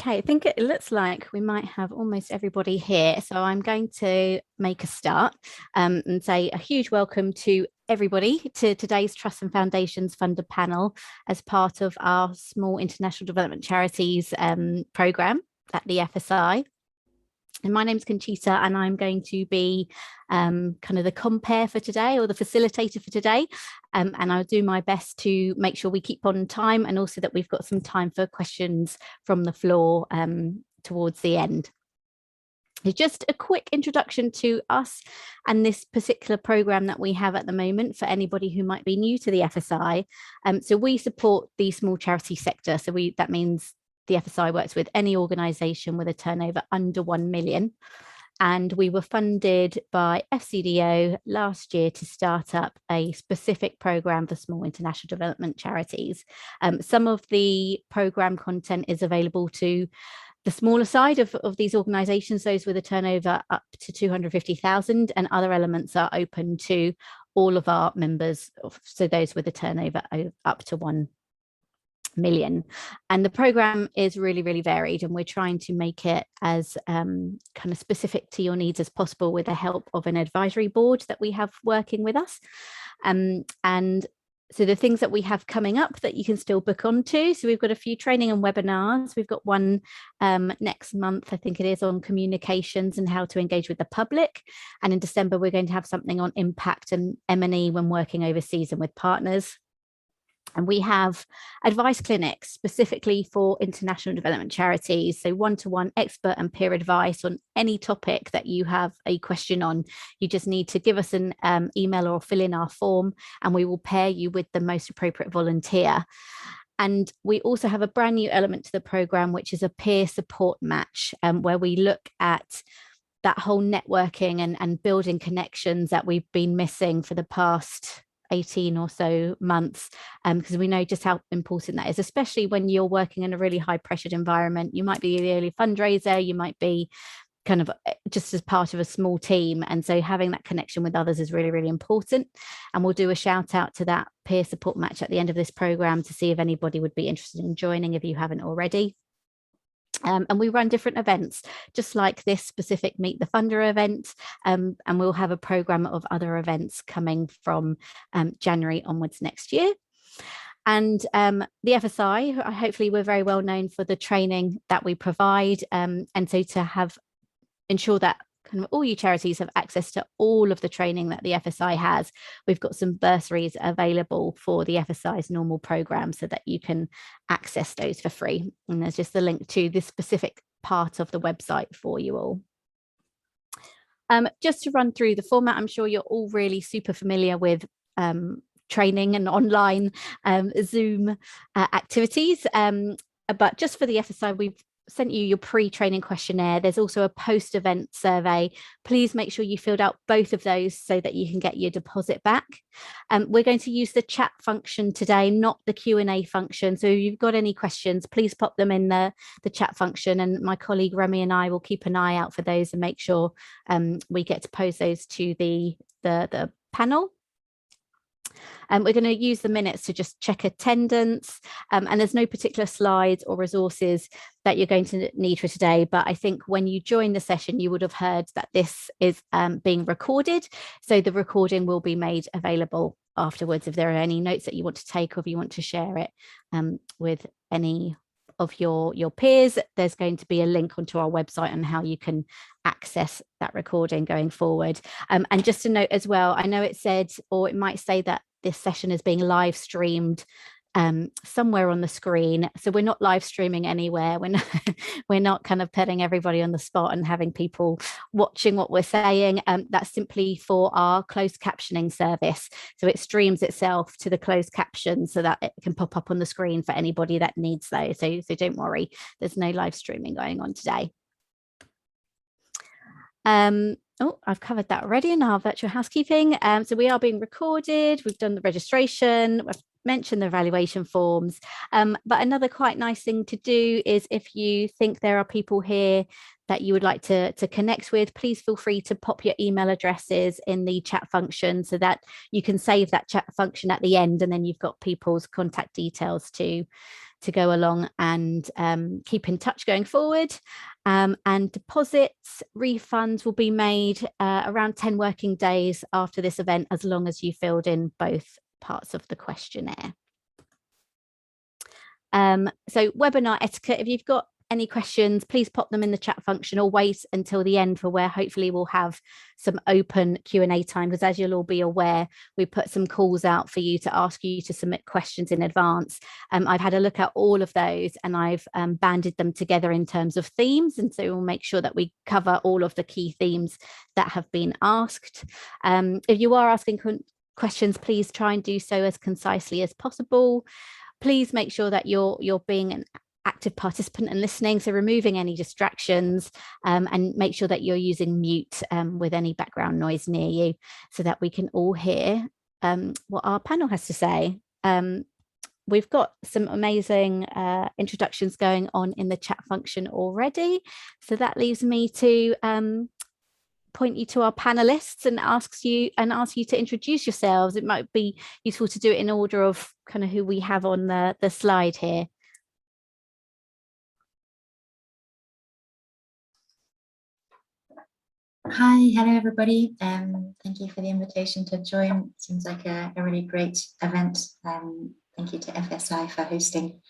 Okay, I think it looks like we might have almost everybody here. So I'm going to make a start and say a huge welcome to everybody to today's Trust and Foundations Funded panel as part of our Small International Development Charities programme at the FSI. And my name's Conchita, and I'm going to be kind of the compere for today, or the facilitator for today. And I'll do my best to make sure we keep on time, and also that we've got some time for questions from the floor towards the end. It's just a quick introduction to us and this particular programme that we have at the moment for anybody who might be new to the FSI. So we support the small charity sector. So that means the FSI works with any organisation with a turnover under 1 million. And we were funded by FCDO last year to start up a specific programme for small international development charities. Some of the programme content is available to the smaller side of these organisations, those with a turnover up to 250,000, and other elements are open to all of our members, so those with a turnover up to 1 million. And the programme is really, really varied, and we're trying to make it as kind of specific to your needs as possible with the help of an advisory board that we have working with us. And so the things that we have coming up that you can still book onto. So we've got a few training and webinars. We've got one next month, I think it is, on communications and how to engage with the public. And in December, we're going to have something on impact and M&E when working overseas and with partners. And we have advice clinics specifically for international development charities. So one-to-one expert and peer advice on any topic that you have a question on. You just need to give us an email or fill in our form, and we will pair you with the most appropriate volunteer. And we also have a brand new element to the programme, which is a peer support match, where we look at that whole networking and building connections that we've been missing for the past 18 or so months, because we know just how important that is, especially when you're working in a really high pressured environment. You might be the early fundraiser, you might be kind of just as part of a small team, and so having that connection with others is really, really important. And we'll do a shout out to that peer support match at the end of this programme to see if anybody would be interested in joining if you haven't already. And we run different events, just like this specific Meet the Funder event, and we'll have a programme of other events coming from January onwards next year. And the FSI, hopefully we're very well known for the training that we provide, and so to ensure that kind of all you charities have access to all of the training that the FSI has, we've got some bursaries available for the FSI's normal programme so that you can access those for free. And there's just the link to this specific part of the website for you all. Just to run through the format, I'm sure you're all really super familiar with training and online Zoom activities. But just for the FSI, we've sent you your pre-training questionnaire. There's also a post-event survey. Please make sure you filled out both of those so that you can get your deposit back. We're going to use the chat function today, not the Q&A function. So if you've got any questions, please pop them in the chat function, and my colleague Remy and I will keep an eye out for those and make sure we get to pose those to the panel. We're going to use the minutes to just check attendance, and there's no particular slides or resources that you're going to need for today. But I think when you join the session, you would have heard that this is being recorded. So the recording will be made available afterwards if there are any notes that you want to take, or if you want to share it with any of your peers. There's going to be a link onto our website on how you can access that recording going forward. And just to note as well, I know it said, or it might say that this session is being live streamed somewhere on the screen. So we're not live streaming anywhere. We're not kind of putting everybody on the spot and having people watching what we're saying. That's simply for our closed captioning service. So it streams itself to the closed caption so that it can pop up on the screen for anybody that needs those. So don't worry, there's no live streaming going on today. Oh, I've covered that already in our virtual housekeeping. So we are being recorded. We've done the registration. I've mention the evaluation forms. But another quite nice thing to do is, if you think there are people here that you would like to connect with, please feel free to pop your email addresses in the chat function so that you can save that chat function at the end, and then you've got people's contact details to go along and keep in touch going forward. And deposits, refunds will be made around 10 working days after this event, as long as you filled in both parts of the questionnaire. So webinar etiquette, if you've got any questions, please pop them in the chat function, or wait until the end, for where hopefully we'll have some open Q&A time, because as you'll all be aware, we put some calls out for you to ask you to submit questions in advance. I've had a look at all of those, and I've banded them together in terms of themes, and so we'll make sure that we cover all of the key themes that have been asked. If you are asking questions, please try and do so as concisely as possible. Please make sure that you're being an active participant and listening, so removing any distractions, and make sure that you're using mute with any background noise near you, so that we can all hear what our panel has to say. We've got some amazing introductions going on in the chat function already, so that leaves me to point you to our panelists and ask you to introduce yourselves. It might be useful to do it in order of kind of who we have on the slide here. Hi, hello everybody. Thank you for the invitation to join. Seems like a really great event. Thank you to FSI for hosting.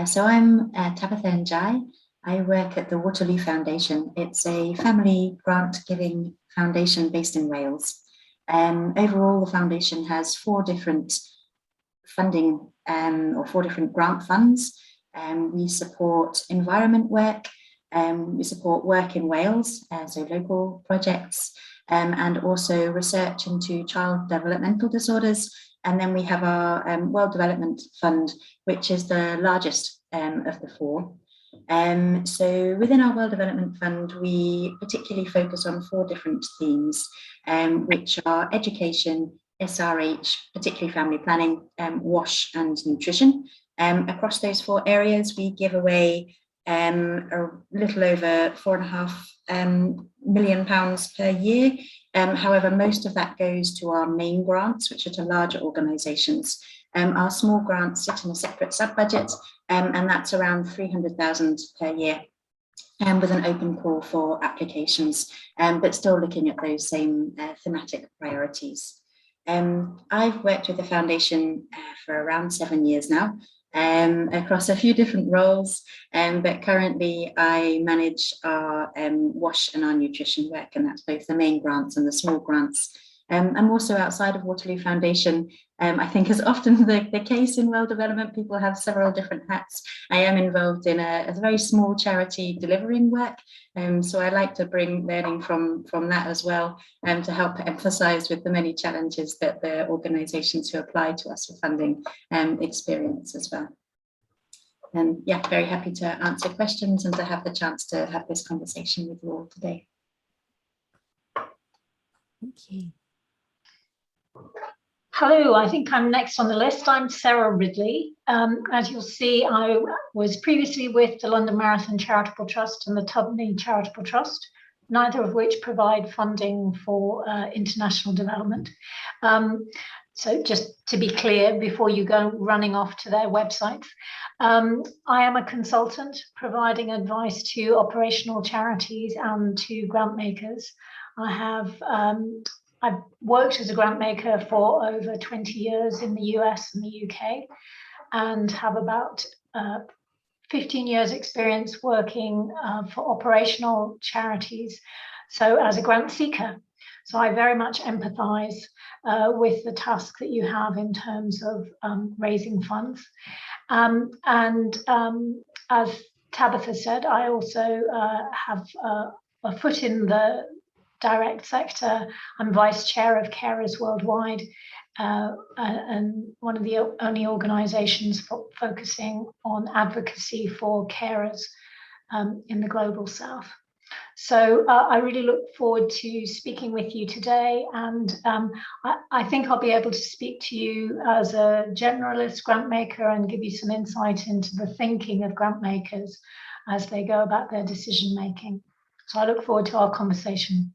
So I'm Tabitha Njai. I work at the Waterloo Foundation. It's a family grant giving foundation based in Wales. Overall, the foundation has 4 different funding or 4 different grant funds. We support environment work. We support work in Wales, so local projects, and also research into child developmental disorders. And then we have our World Development Fund, which is the largest of the 4. So within our World Development Fund, we particularly focus on 4 different themes, which are education, SRH, particularly family planning, WASH and nutrition. Across those 4 areas, we give away a little over £4.5 million per year. However, most of that goes to our main grants, which are to larger organisations. Our small grants sit in a separate sub-budget, and that's around 300,000 per year, with an open call for applications, but still looking at those same thematic priorities. I've worked with the foundation for around 7 years now, across a few different roles, but currently I manage our WASH and our nutrition work, and that's both the main grants and the small grants. I'm also outside of Waterloo Foundation. I think, as often the case in world development, people have several different hats. I am involved in a very small charity delivering work, so I like to bring learning from that as well, to help emphasise with the many challenges that the organisations who apply to us for funding experience as well. And yeah, very happy to answer questions and to have the chance to have this conversation with you all today. Thank you. Hello, I think I'm next on the list. I'm Sarah Ridley. As you'll see, I was previously with the London Marathon Charitable Trust and the Tubney Charitable Trust, neither of which provide funding for international development. So just to be clear, before you go running off to their websites, I am a consultant providing advice to operational charities and to grant makers. I've worked as a grant maker for over 20 years in the US and the UK, and have about 15 years experience working for operational charities, so as a grant seeker. So I very much empathise with the task that you have in terms of raising funds. As Tabitha said, I also have a foot in the direct sector. I'm vice chair of Carers Worldwide, and one of the only organisations focusing on advocacy for carers in the global south. So I really look forward to speaking with you today, and I think I'll be able to speak to you as a generalist grant maker and give you some insight into the thinking of grant makers as they go about their decision making. So I look forward to our conversation.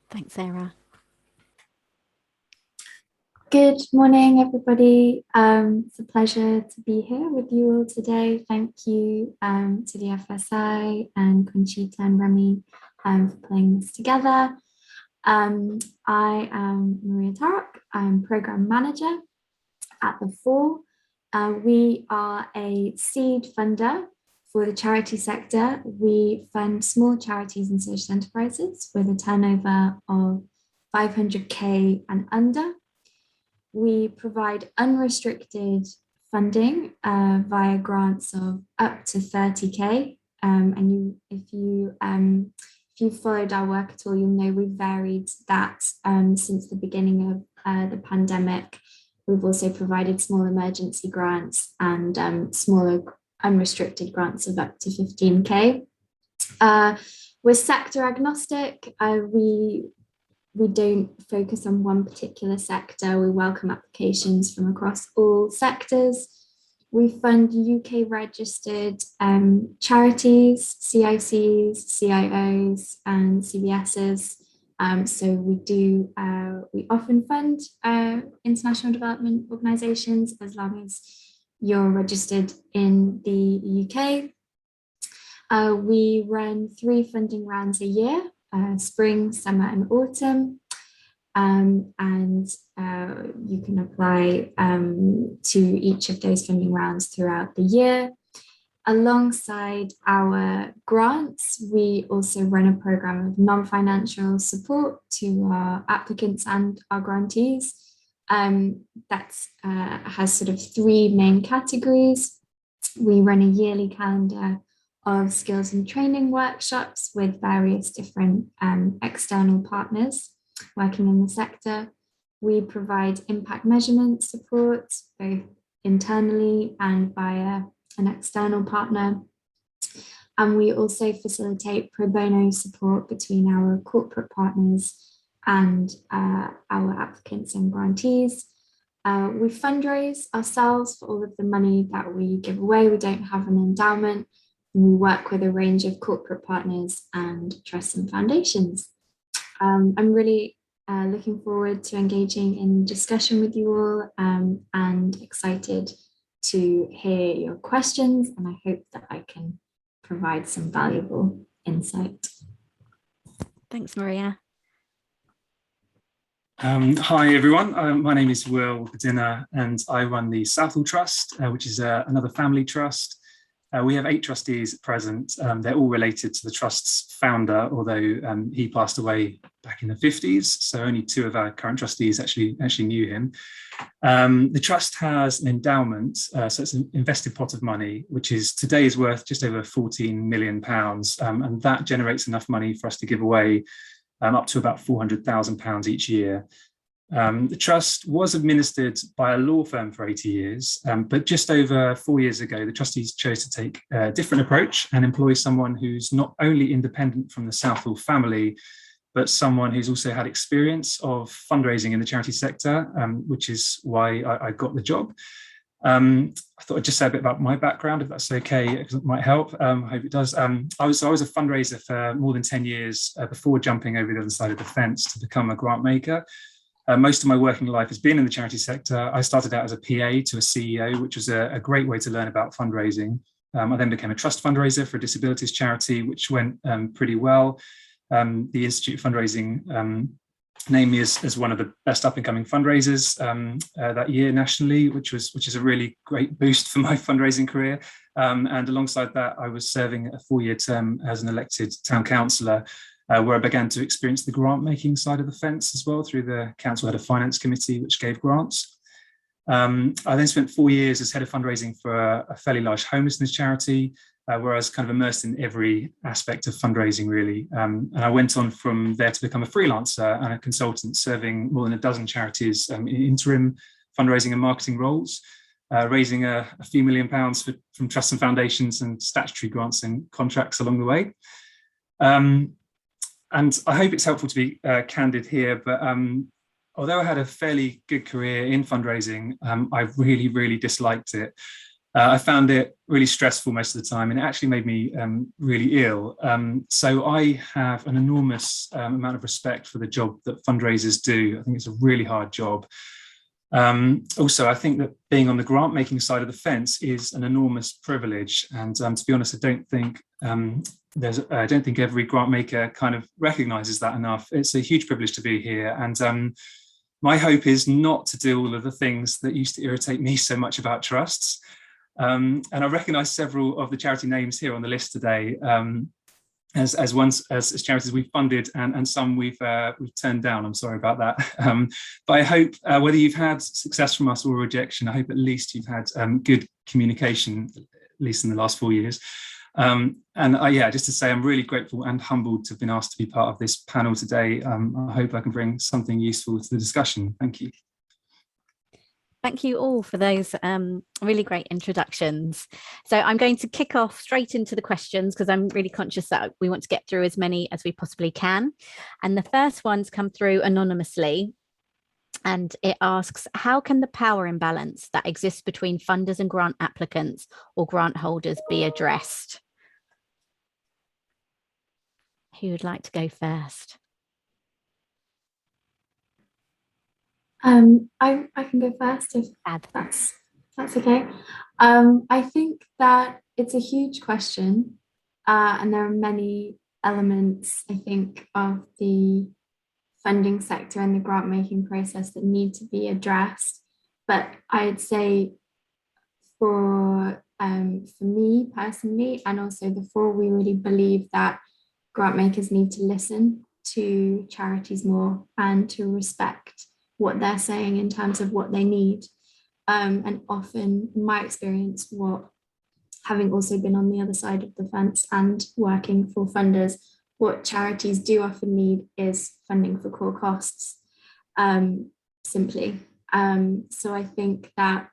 Thanks, Sarah. Good morning, everybody. It's a pleasure to be here with you all today. Thank you to the FSI and Conchita and Remy for putting this together. I am Maria Tarok. I'm Program Manager at the FOR. We are a seed funder for the charity sector. We fund small charities and social enterprises with a turnover of 500K and under. We provide unrestricted funding via grants of up to 30K. If you've followed our work at all, you'll know we've varied that since the beginning of the pandemic. We've also provided small emergency grants and smaller unrestricted grants of up to 15K. We're sector agnostic. We don't focus on one particular sector. We welcome applications from across all sectors. We fund UK registered charities, CICs, CIOs, and CBSs. So we often fund international development organisations as long as you're registered in the UK. We run 3 funding rounds a year. Spring, summer, and autumn, and you can apply to each of those funding rounds throughout the year. Alongside our grants, we also run a program of non-financial support to our applicants and our grantees. That has sort of 3 main categories. We run a yearly calendar of skills and training workshops with various different external partners working in the sector. We provide impact measurement support, both internally and via an external partner. And we also facilitate pro bono support between our corporate partners and our applicants and grantees. We fundraise ourselves for all of the money that we give away. We don't have an endowment. We work with a range of corporate partners and trusts and foundations. I'm really looking forward to engaging in discussion with you all and excited to hear your questions, and I hope that I can provide some valuable insight. Thanks, Maria. Hi everyone, my name is Will Bedinner and I run the Southall Trust, which is another family trust. We have 8 trustees present. They're all related to the trust's founder, although he passed away back in the 50s, so only 2 of our current trustees actually knew him. The trust has an endowment, so it's an invested pot of money, which is today is worth just over £14 million, and that generates enough money for us to give away up to about £400,000 each year. The trust was administered by a law firm for 80 years, but just over 4 years ago, the trustees chose to take a different approach and employ someone who's not only independent from the Southall family, but someone who's also had experience of fundraising in the charity sector, which is why I got the job. I thought I'd just say a bit about my background, if that's okay, because it might help. I hope it does. I was a fundraiser for more than 10 years before jumping over the other side of the fence to become a grant maker. Most of my working life has been in the charity sector. I started out as a PA to a CEO, which was a great way to learn about fundraising. I then became a trust fundraiser for a disabilities charity, which went pretty well. The Institute Fundraising named me as one of the best up-and-coming fundraisers that year nationally, which is a really great boost for my fundraising career. And alongside that, I was serving a 4-year term as an elected town councillor, where I began to experience the grant making side of the fence as well through the council had a finance committee which gave grants. I then spent 4 years as head of fundraising for a fairly large homelessness charity, where I was kind of immersed in every aspect of fundraising really. And I went on from there to become a freelancer and a consultant, serving more than a dozen charities in interim fundraising and marketing roles, raising a few £1 million from trusts and foundations and statutory grants and contracts along the way. And I hope it's helpful to be candid here, but although I had a fairly good career in fundraising, I really disliked it. I found it really stressful most of the time, and it actually made me really ill. So I have an enormous amount of respect for the job that fundraisers do. I think it's a really hard job. Also, I think that being on the grant making side of the fence is an enormous privilege. And to be honest, I don't think every grant maker kind of recognises that enough. It's a huge privilege to be here. And my hope is not to do all of the things that used to irritate me so much about trusts. And I recognise several of the charity names here on the list today as charities we've funded, and some we've turned down. I'm sorry about that. But I hope whether you've had success from us or rejection, I hope at least you've had good communication, at least in the last 4 years. And yeah, just to say, I'm really grateful and humbled to have been asked to be part of this panel today. I hope I can bring something useful to the discussion. Thank you. Thank you all for those really great introductions. So I'm going to kick off straight into the questions because I'm really conscious that we want to get through as many as we possibly can. And the first one's come through anonymously. And it asks, how can the power imbalance that exists between funders and grant applicants or grant holders be addressed? Who would like to go first? I can go first if that's okay. I think that it's a huge question, and there are many elements, I think, of the funding sector and the grant making process that need to be addressed. But I'd say for me personally, and also the four, we really believe that grant makers need to listen to charities more and to respect what they're saying in terms of what they need. And often, in my experience, having also been on the other side of the fence and working for funders, what charities do often need is funding for core costs, simply. So I think that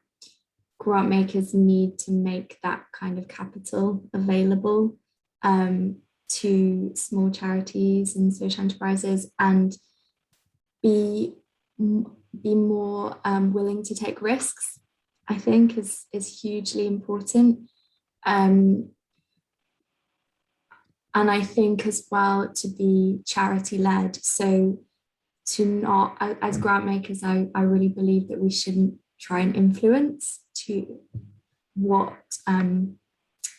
grant makers need to make that kind of capital available to small charities and social enterprises, and be more willing to take risks, I think is hugely important. And I think as well to be charity led. So to not, as grant makers, I really believe that we shouldn't try and influence to what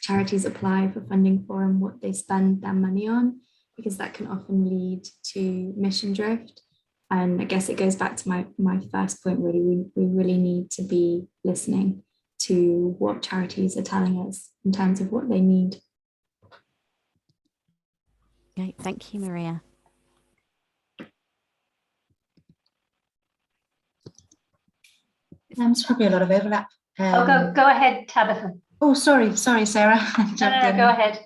charities apply for funding for and what they spend their money on, because that can often lead to mission drift. And I guess it goes back to my first point, really. We really need to be listening to what charities are telling us in terms of what they need. Okay, thank you, Maria. There's probably a lot of overlap. Go ahead, Tabitha. Oh, sorry, Sarah. No, go ahead.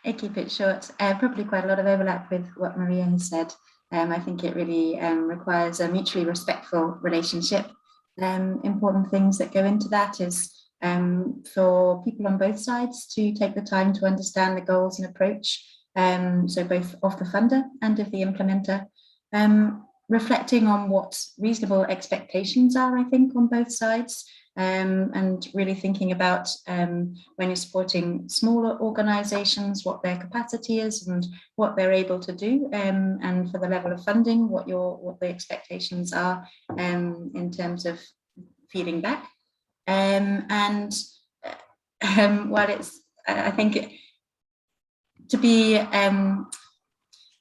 I keep it short. Probably quite a lot of overlap with what Maria has said. I think it really requires a mutually respectful relationship. Important things that go into that is for people on both sides to take the time to understand the goals and approach, so both of the funder and of the implementer, reflecting on what reasonable expectations are, I think, on both sides. And really thinking about when you're supporting smaller organisations, what their capacity is and what they're able to do, and for the level of funding, what the expectations are in terms of feeding back. While it's, I think, to be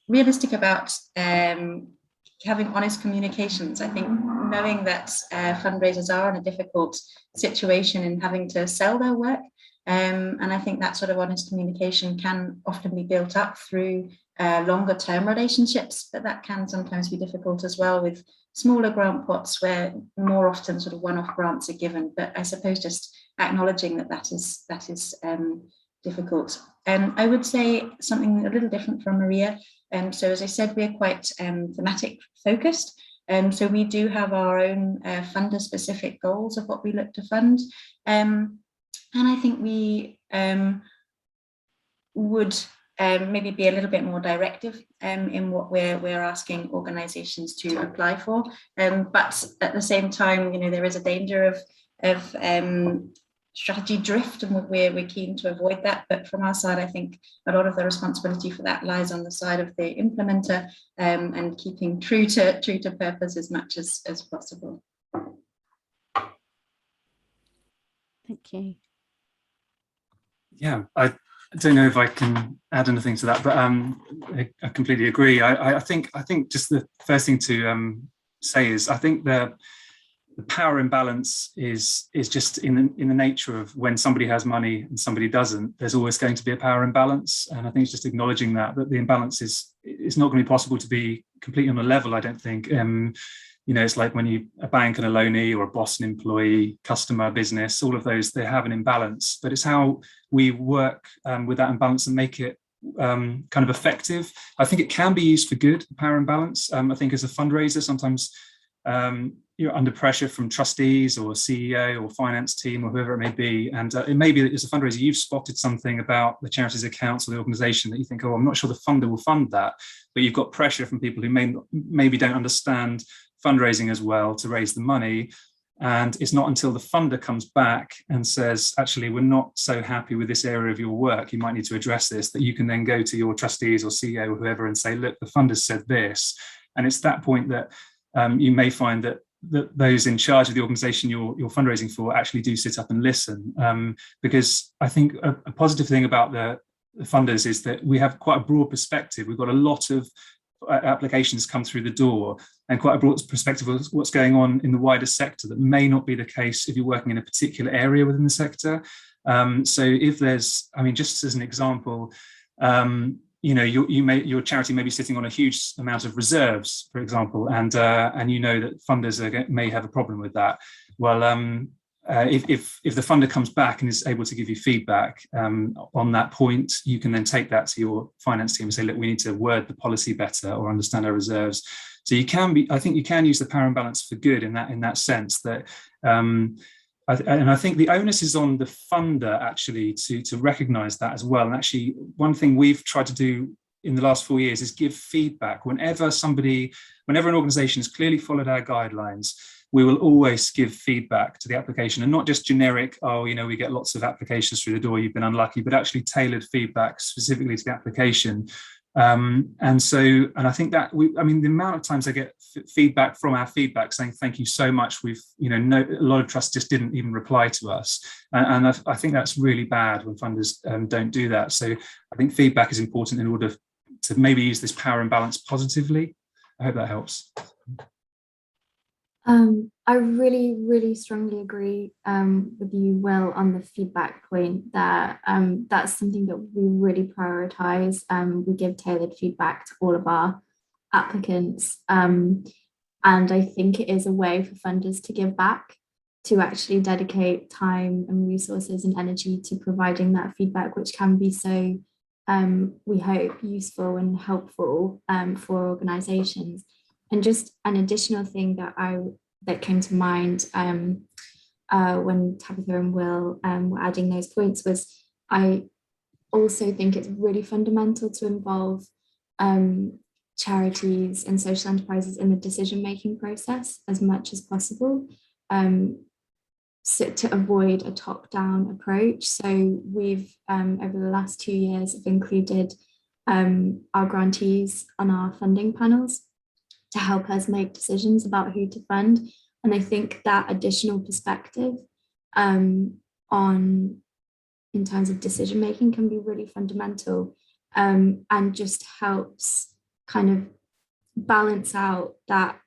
realistic about having honest communications. I think knowing that fundraisers are in a difficult situation in having to sell their work, and I think that sort of honest communication can often be built up through longer term relationships, but that can sometimes be difficult as well with smaller grant pots where more often sort of one-off grants are given. But I suppose just acknowledging that is difficult. I would say something a little different from Maria. So as I said, we're quite thematic focused. So we do have our own funder specific goals of what we look to fund. And I think we would maybe be a little bit more directive in what we're asking organisations to apply for. But at the same time, there is a danger of strategy drift, and we're keen to avoid that. But from our side, I think a lot of the responsibility for that lies on the side of the implementer, and keeping true to purpose as much as possible. Thank you. Yeah, I don't know if I can add anything to that, but I completely agree. I think just the first thing to say is, I think the power imbalance is just in the nature of when somebody has money and somebody doesn't. There's always going to be a power imbalance, and I think it's just acknowledging that the imbalance is not going to be possible to be completely on a level. I don't think. It's like when a bank and a loanee, or a boss and employee, customer, business, all of those, they have an imbalance, but it's how we work with that imbalance and make it kind of effective. I think it can be used for good, the power imbalance. I think as a fundraiser, sometimes you're under pressure from trustees or CEO or finance team or whoever it may be. And it may be that as a fundraiser, you've spotted something about the charity's accounts or the organization that you think, oh, I'm not sure the funder will fund that. But you've got pressure from people who maybe don't understand fundraising as well to raise the money. And it's not until the funder comes back and says, actually, we're not so happy with this area of your work, you might need to address this, that you can then go to your trustees or CEO or whoever and say, look, the funder said this. And it's that point that you may find that those in charge of the organization you're fundraising for actually do sit up and listen. Because I think a positive thing about the funders is that we have quite a broad perspective. We've got a lot of applications come through the door, and quite a broad perspective of what's going on in the wider sector that may not be the case if you're working in a particular area within the sector. So if there's, just as an example, your charity may be sitting on a huge amount of reserves, for example, and you know that funders may have a problem with that. Well, if the funder comes back and is able to give you feedback on that point, you can then take that to your finance team and say, look, we need to word the policy better or understand our reserves. So I think you can use the power imbalance for good in that sense. That and I think the onus is on the funder actually to recognise that as well. And actually, one thing we've tried to do in the last 4 years is give feedback. Whenever an organisation has clearly followed our guidelines, we will always give feedback to the application, and not just generic, we get lots of applications through the door, you've been unlucky, but actually tailored feedback specifically to the application. And I think that the amount of times I get feedback from our feedback saying, thank you so much. We've, a lot of trusts just didn't even reply to us. And I think that's really bad when funders don't do that. So I think feedback is important in order to maybe use this power imbalance positively. I hope that helps. I really, really strongly agree with you, Will, on the feedback point. That that's something that we really prioritise. We give tailored feedback to all of our applicants, and I think it is a way for funders to give back, to actually dedicate time and resources and energy to providing that feedback, which can be so, we hope, useful and helpful for organisations. And just an additional thing that came to mind when Tabitha and Will were adding those points was, I also think it's really fundamental to involve charities and social enterprises in the decision-making process as much as possible, so to avoid a top-down approach. So we've, over the last 2 years, have included our grantees on our funding panels to help us make decisions about who to fund. And I think that additional perspective in terms of decision making can be really fundamental, and just helps kind of balance out that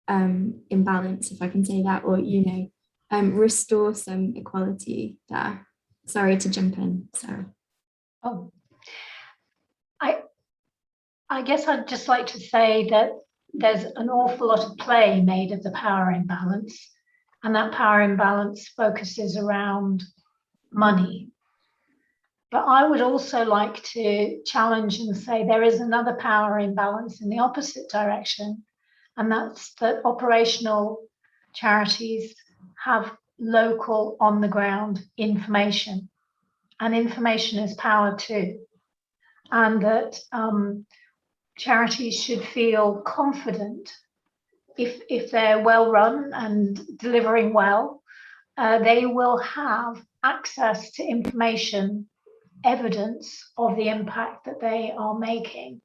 imbalance, if I can say that, or restore some equality there. Sorry to jump in, Sarah. Oh, I guess I'd just like to say that there's an awful lot of play made of the power imbalance, and that power imbalance focuses around money. But I would also like to challenge and say there is another power imbalance in the opposite direction, and that's that operational charities have local, on the ground information, and information is power too. and that charities should feel confident if they're well run and delivering well, they will have access to information, evidence of the impact that they are making,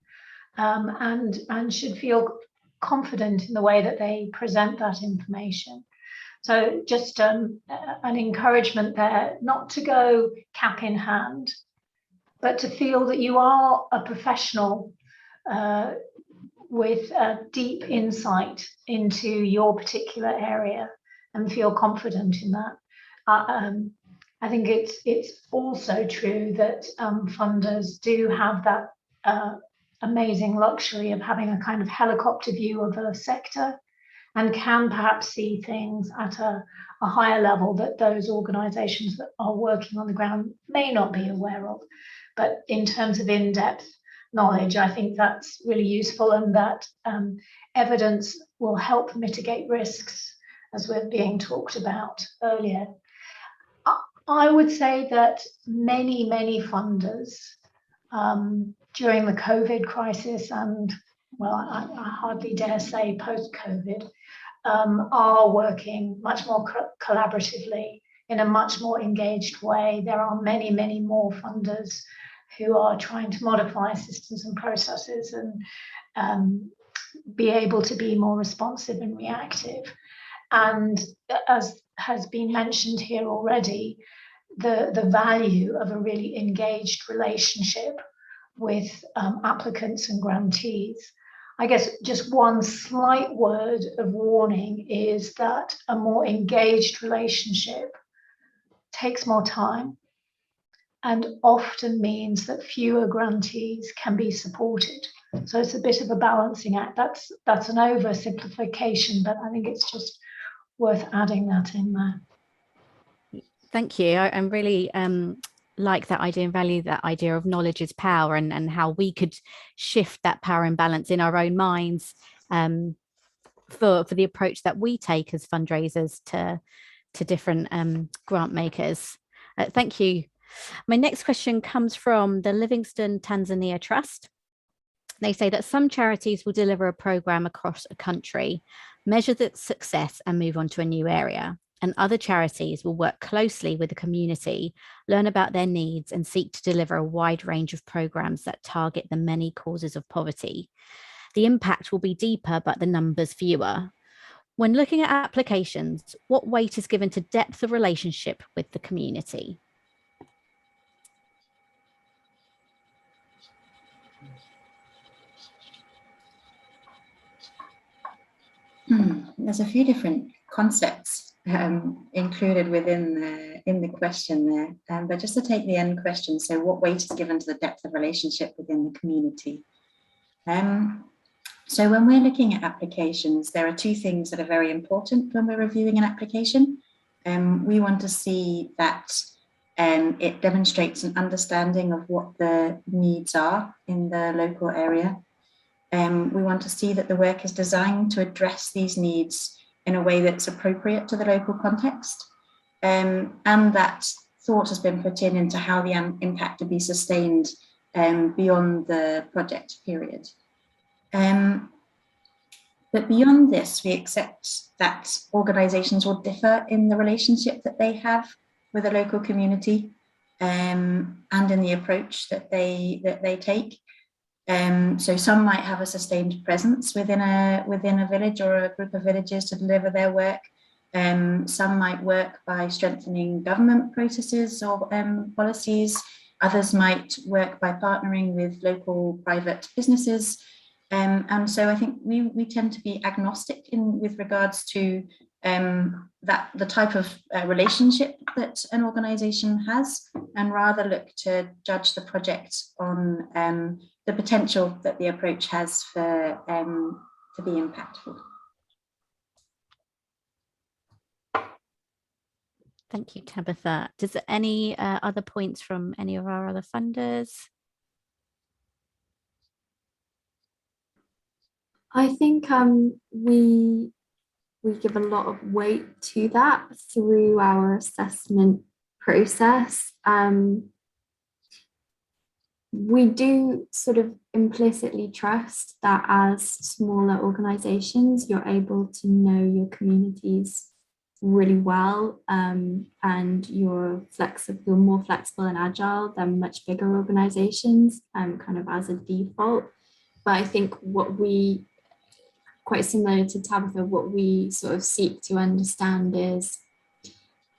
and should feel confident in the way that they present that information. So just an encouragement there, not to go cap in hand, but to feel that you are a professional with a deep insight into your particular area and feel confident in that. I think it's also true that funders do have that amazing luxury of having a kind of helicopter view of a sector and can perhaps see things at a higher level that those organisations that are working on the ground may not be aware of. But in terms of in-depth knowledge, I think that's really useful, and that evidence will help mitigate risks, as we're being talked about earlier. I would say that many funders during the COVID crisis, and well, I hardly dare say post-COVID, are working much more collaboratively in a much more engaged way. There are many more funders who are trying to modify systems and processes and be able to be more responsive and reactive. And as has been mentioned here already, the value of a really engaged relationship with applicants and grantees. I guess just one slight word of warning is that a more engaged relationship takes more time and often means that fewer grantees can be supported. So it's a bit of a balancing act. That's an oversimplification, but I think it's just worth adding that in there. Thank you. I'm really like that idea and value that idea of knowledge is power, and how we could shift that power imbalance in our own minds for the approach that we take as fundraisers to different grant makers. Thank you. My next question comes from the Livingston Tanzania Trust. They say that some charities will deliver a program across a country, measure its success and move on to a new area. And other charities will work closely with the community, learn about their needs and seek to deliver a wide range of programs that target the many causes of poverty. The impact will be deeper, but the numbers fewer. When looking at applications, what weight is given to depth of relationship with the community? There's a few different concepts included within in the question there, but just to take the end question, so what weight is given to the depth of relationship within the community? So when we're looking at applications, there are two things that are very important when we're reviewing an application. We want to see that it demonstrates an understanding of what the needs are in the local area. We want to see that the work is designed to address these needs in a way that's appropriate to the local context, and that thought has been put into how the impact to be sustained beyond the project period. But beyond this, we accept that organisations will differ in the relationship that they have with the local community, and in the approach that they take. So some might have a sustained presence within a village or a group of villages to deliver their work. Some might work by strengthening government processes or policies. Others might work by partnering with local private businesses. And so I think we tend to be agnostic with regards to the type of relationship that an organisation has, and rather look to judge the project on the potential that the approach has for to be impactful. Thank you, Tabitha. Does any other points from any of our other funders? I think we give a lot of weight to that through our assessment process. we do sort of implicitly trust that as smaller organizations, you're able to know your communities really well, and you're more flexible and agile than much bigger organizations, kind of as a default. But I think quite similar to Tabitha, what we sort of seek to understand is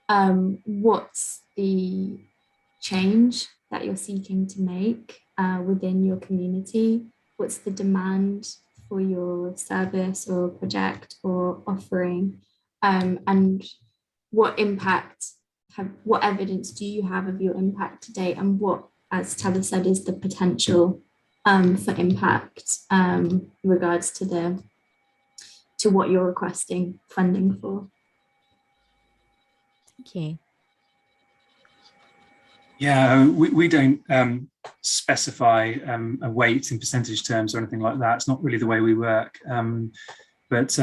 what's the change that you're seeking to make within your community? What's the demand for your service or project or offering? And what what evidence do you have of your impact to date? And what, as Tabitha said, is the potential for impact in regards to what you're requesting funding for? Thank you. Yeah, we don't specify a weight in percentage terms or anything like that. It's not really the way we work. But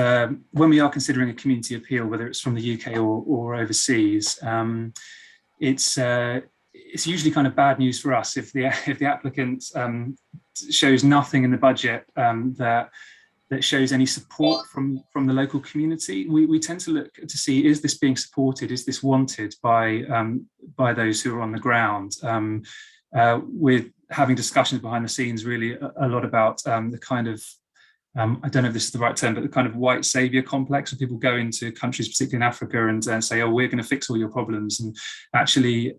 when we are considering a community appeal, whether it's from the UK or overseas, it's usually kind of bad news for us if the applicant shows nothing in the budget that shows any support from the local community. We tend to look to see, is this being supported? Is this wanted by those who are on the ground? We're having discussions behind the scenes really a lot about the kind of, I don't know if this is the right term, but the kind of white savior complex, where people go into countries, particularly in Africa, and say, oh, we're going to fix all your problems. And actually,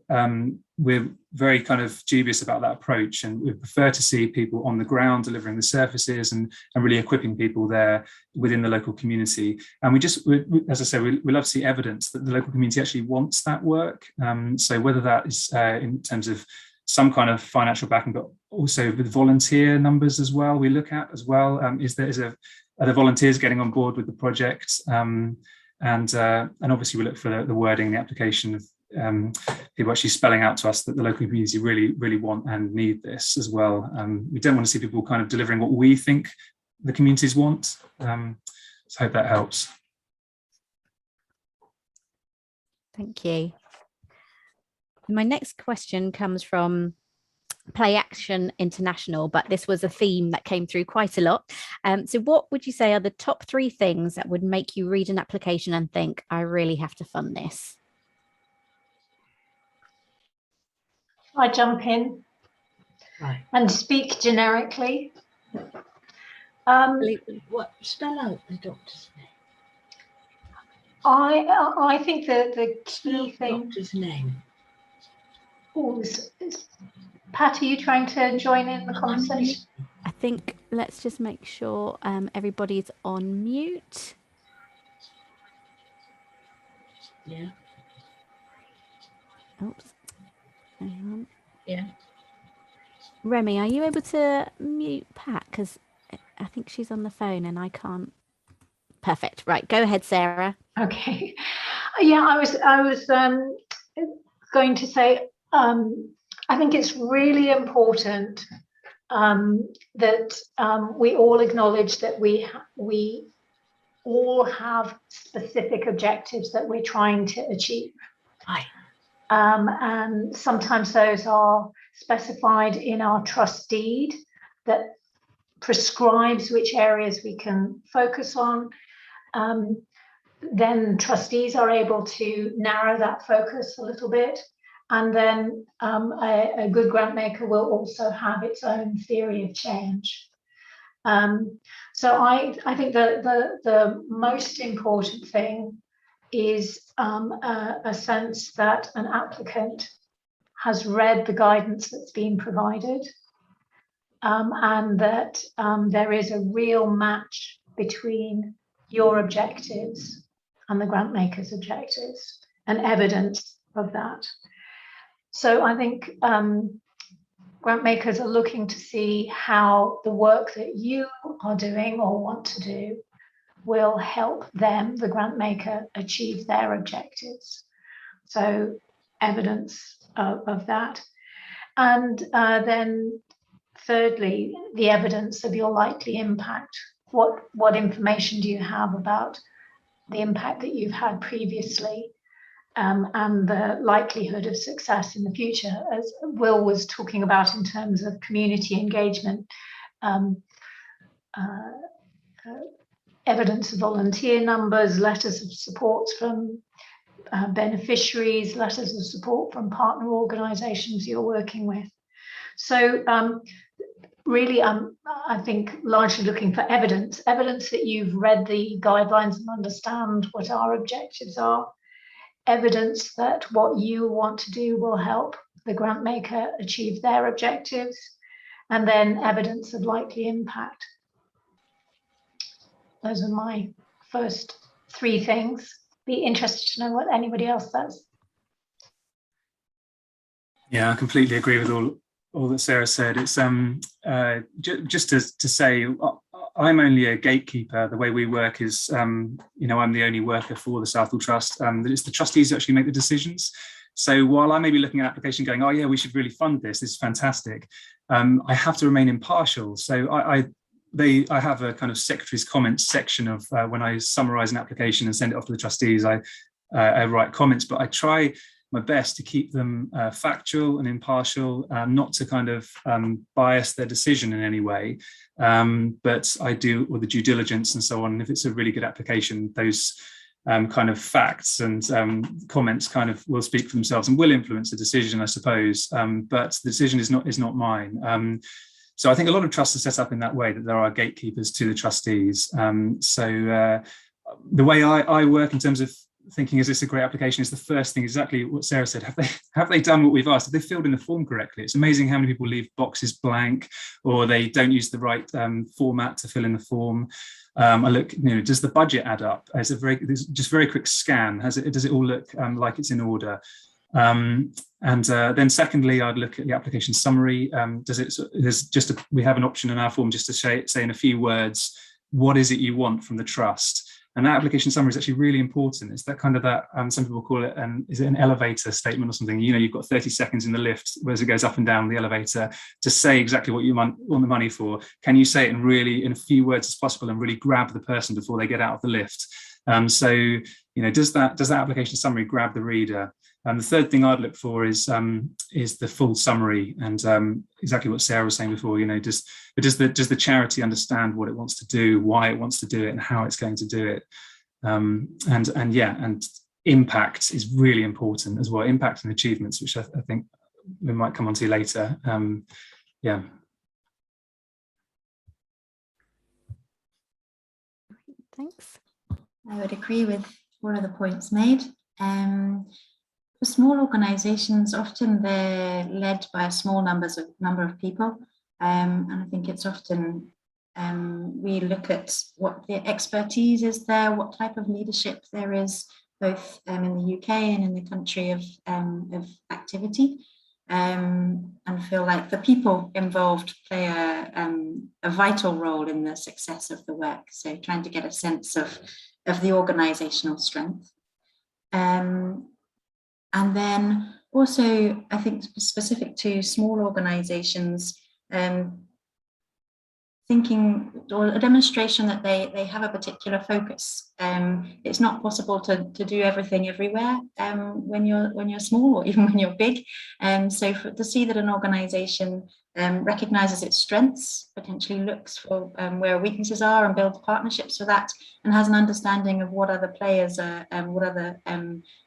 we're very kind of dubious about that approach. And we prefer to see people on the ground delivering the services and really equipping people there within the local community. And as I said, we love to see evidence that the local community actually wants that work. So whether that is in terms of some kind of financial backing, but also with volunteer numbers as well, we look at as well. Are the volunteers getting on board with the project? And obviously we look for the wording in the application of people actually spelling out to us that the local community really, really want and need this as well. We don't want to see people kind of delivering what we think the communities want. So I hope that helps. Thank you. My next question comes from Play Action International, but this was a theme that came through quite a lot. So what would you say are the top 3 things that would make you read an application and think, I really have to fund this? I jump in and speak generically. Spell out the doctor's name. I think that the key thing. Doctor's name. Oh, Pat, are you trying to join in the conversation? I think let's just make sure everybody's on mute. Yeah. Oops. Hang on. Yeah. Remy, are you able to mute Pat? Because I think she's on the phone and I can't. Perfect. Right. Go ahead, Sarah. Okay. Yeah, I was going to say, I think it's really important that we all acknowledge that we all have specific objectives that we're trying to achieve. Aye. And sometimes those are specified in our trust deed that prescribes which areas we can focus on. Then trustees are able to narrow that focus a little bit. And then a good grant maker will also have its own theory of change. So I think that the most important thing is a sense that an applicant has read the guidance that's been provided, and that there is a real match between your objectives and the grant maker's objectives, and evidence of that. So I think grant makers are looking to see how the work that you are doing or want to do will help them, the grant maker, achieve their objectives. So evidence of that. And then thirdly, the evidence of your likely impact. What information do you have about the impact that you've had previously? and the likelihood of success in the future, as Will was talking about in terms of community engagement, evidence of volunteer numbers, letters of support from beneficiaries, letters of support from partner organisations you're working with. So really, I think largely looking for evidence that you've read the guidelines and understand what our objectives are, evidence that what you want to do will help the grant maker achieve their objectives, and then evidence of likely impact. Those are my first three things. Be interested to know what anybody else says. Yeah, I completely agree with all that Sarah said. It's just to say, I'm only a gatekeeper. The way we work is, I'm the only worker for the Southall Trust. It's the trustees who actually make the decisions. So while I may be looking at an application going, oh yeah, we should really fund this, this is fantastic, I have to remain impartial. So I have a kind of secretary's comments section of when I summarize an application and send it off to the trustees, I write comments, but I try my best to keep them factual and impartial, not to kind of bias their decision in any way. But I do all the due diligence and so on. And if it's a really good application, those kind of facts and comments kind of will speak for themselves and will influence the decision, I suppose. But the decision is not mine. So I think a lot of trusts are set up in that way, that there are gatekeepers to the trustees. So the way I work in terms of thinking, is this a great application, is the first thing exactly what Sarah said. Have they done what we've asked? Have they filled in the form correctly? It's amazing how many people leave boxes blank, or they don't use the right format to fill in the form. I look, does the budget add up? It's just very quick scan. Does it all look like it's in order? And then secondly, I'd look at the application summary. We have an option in our form just to say in a few words, what is it you want from the trust? And that application summary is actually really important. It's that kind of some people call it, is it an elevator statement or something? You've got 30 seconds in the lift as it goes up and down the elevator to say exactly what you want the money for. Can you say it in a few words as possible and really grab the person before they get out of the lift? Does that application summary grab the reader? And the third thing I'd look for is the full summary, and exactly what Sarah was saying before. Does the charity understand what it wants to do, why it wants to do it, and how it's going to do it? And impact is really important as well. Impact and achievements, which I think we might come on to later. Thanks. I would agree with one of the points made. For small organisations, often they're led by a small number of people, and I think it's often we look at what the expertise is there, what type of leadership there is, both in the UK and in the country of activity, and feel like the people involved play a vital role in the success of the work. So trying to get a sense of the organisational strength. And then also, I think specific to small organisations, thinking or a demonstration that they have a particular focus. It's not possible to do everything everywhere when you're small, or even when you're big. So to see that an organisation recognises its strengths, potentially looks for where weaknesses are and builds partnerships for that, and has an understanding of what other players are,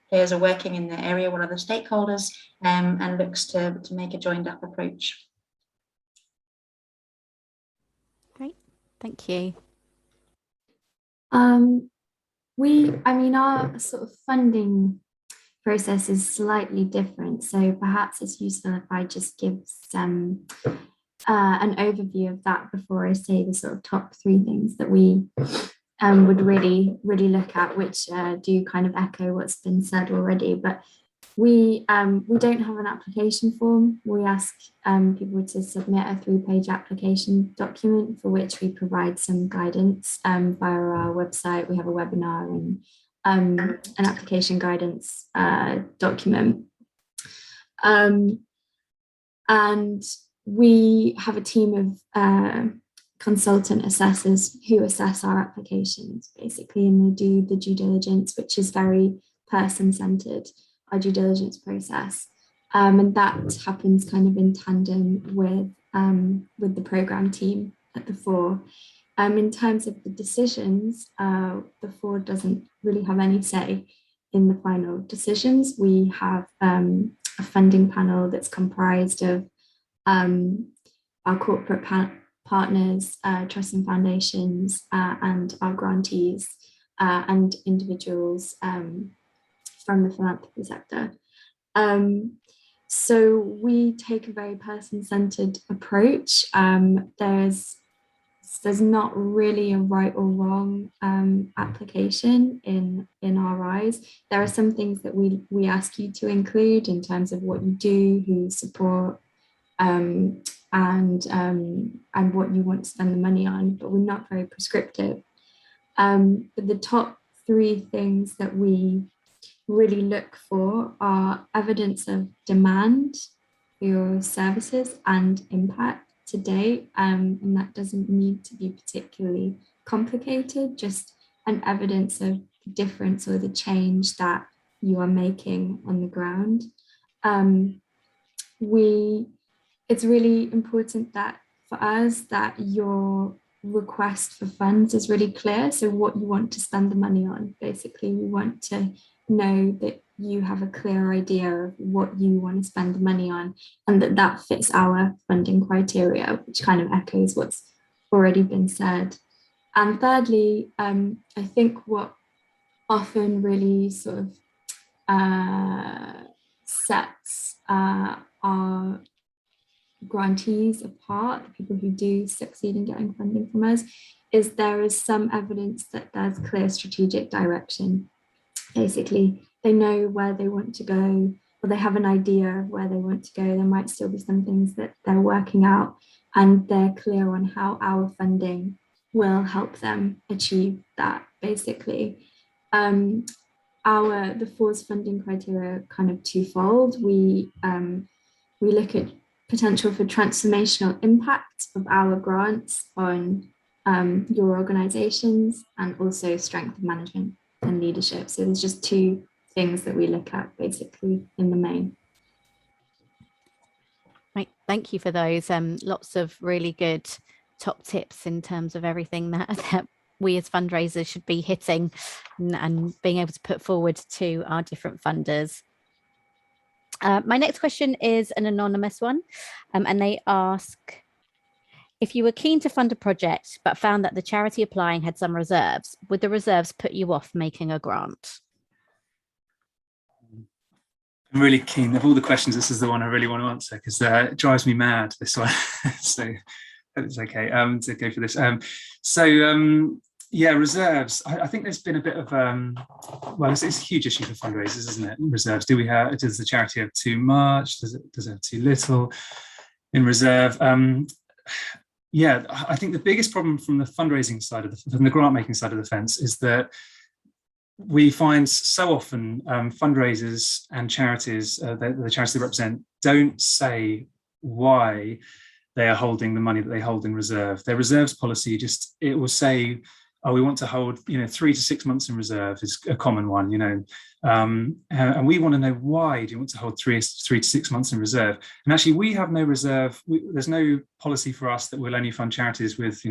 players are working in the area, what other stakeholders, and looks to make a joined up approach. Great, thank you. Our sort of funding process is slightly different, so perhaps it's useful if I just give an overview of that before I say the sort of top three things that we would really look at, which do kind of echo what's been said already. But we don't have an application form. We ask people to submit a 3-page application document, for which we provide some guidance via our website. We have a webinar and an application guidance document. And we have a team of consultant assessors who assess our applications, basically, and they do the due diligence, which is very person-centered. our due diligence process. And that happens kind of in tandem with the program team at the fore. In terms of the decisions, the fore doesn't really have any say in the final decisions. We have a funding panel that's comprised of our corporate partners, trusts and foundations, and our grantees and individuals from the philanthropy sector. So we take a very person-centered approach. There's not really a right or wrong application in our eyes. There are some things that we ask you to include in terms of what you do, who you support, and what you want to spend the money on, but we're not very prescriptive. But the top three things that we really look for are evidence of demand for your services and impact to date, and that doesn't need to be particularly complicated, just an evidence of the difference or the change that you are making on the ground. It's really important that for us that your request for funds is really clear. So what you want to spend the money on, basically, we want to know that you have a clear idea of what you want to spend the money on, and that fits our funding criteria, which kind of echoes what's already been said. And thirdly, I think what often really sort of sets our grantees apart, the people who do succeed in getting funding from us, is there is some evidence that there's clear strategic direction. Basically, they know where they want to go, or they have an idea of where they want to go. There might still be some things that they're working out, and they're clear on how our funding will help them achieve that, basically. The FOR's funding criteria are kind of twofold. We look at potential for transformational impact of our grants on your organizations, and also strength of management and leadership. So there's just two things that we look at basically in the main. Right, thank you for those. Lots of really good top tips in terms of everything that we as fundraisers should be hitting and being able to put forward to our different funders. My next question is an anonymous one, and they ask, if you were keen to fund a project but found that the charity applying had some reserves, would the reserves put you off making a grant? I'm really keen. Of all the questions, this is the one I really want to answer, because it drives me mad, this one. So it's okay to go for this. Yeah, reserves. I think there's been a bit of, well, it's a huge issue for fundraisers, isn't it? Reserves. Does the charity have too much? Does it have too little in reserve? Yeah, I think the biggest problem from the fundraising side from the grant making side of the fence is that we find so often fundraisers and charities, the charities they represent, don't say why they are holding the money that they hold in reserve. Their reserves policy it will say, oh, we want to hold 3 to 6 months in reserve is a common one, and we want to know, why do you want to hold 3 to 6 months in reserve? And actually, we have no reserve. There's no policy for us that we'll only fund charities with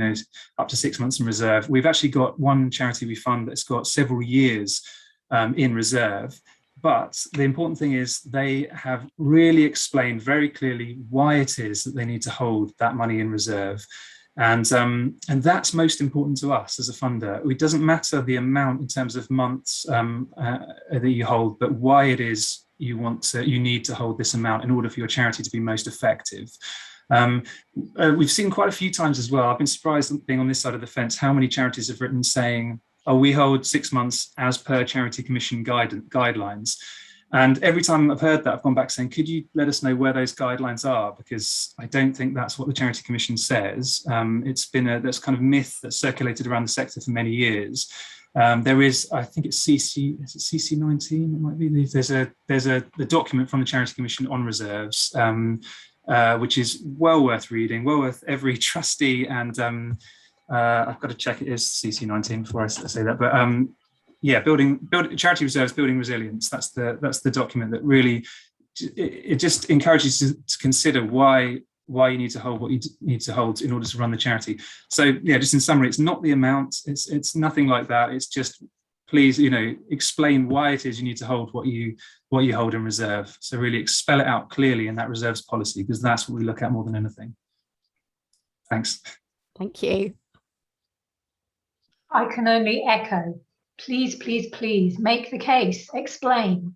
up to 6 months in reserve. We've actually got one charity we fund that's got several years in reserve. But the important thing is they have really explained very clearly why it is that they need to hold that money in reserve. And that's most important to us as a funder. It doesn't matter the amount in terms of months that you hold, but why it is you need to hold this amount in order for your charity to be most effective. We've seen quite a few times as well. I've been surprised, being on this side of the fence, how many charities have written saying, oh, we hold 6 months as per Charity Commission guidelines. And every time I've heard that, I've gone back saying, could you let us know where those guidelines are? Because I don't think that's what the Charity Commission says. It's been this kind of myth that's circulated around the sector for many years. There is, I think it's CC19, it might be. There's the document from the Charity Commission on reserves, which is well worth reading, well worth every trustee. And I've got to check it is CC19 before I say that. But charity reserves, building resilience. That's the document that really, it just encourages you to consider why you need to hold what you need to hold in order to run the charity. So yeah, just in summary, it's not the amount, it's nothing like that. It's just, please, explain why it is you need to hold what you hold in reserve. So really spell it out clearly in that reserves policy, because that's what we look at more than anything. Thanks. Thank you. I can only echo, please, please, please make the case, explain.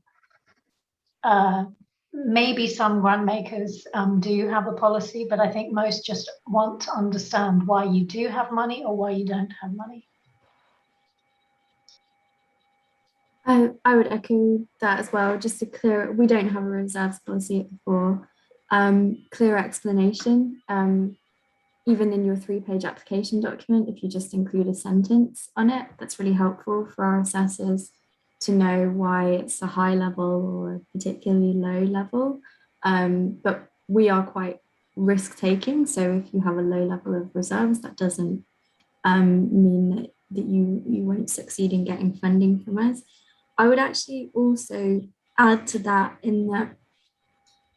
Maybe some grant makers do have a policy, but I think most just want to understand why you do have money or why you don't have money. I would echo that as well. Just to clear, we don't have a reserves policy for clear explanation. Even in your 3-page application document, if you just include a sentence on it, that's really helpful for our assessors to know why it's a high level or a particularly low level. But we are quite risk taking. So if you have a low level of reserves, that doesn't mean that you won't succeed in getting funding from us. I would actually also add to that, in that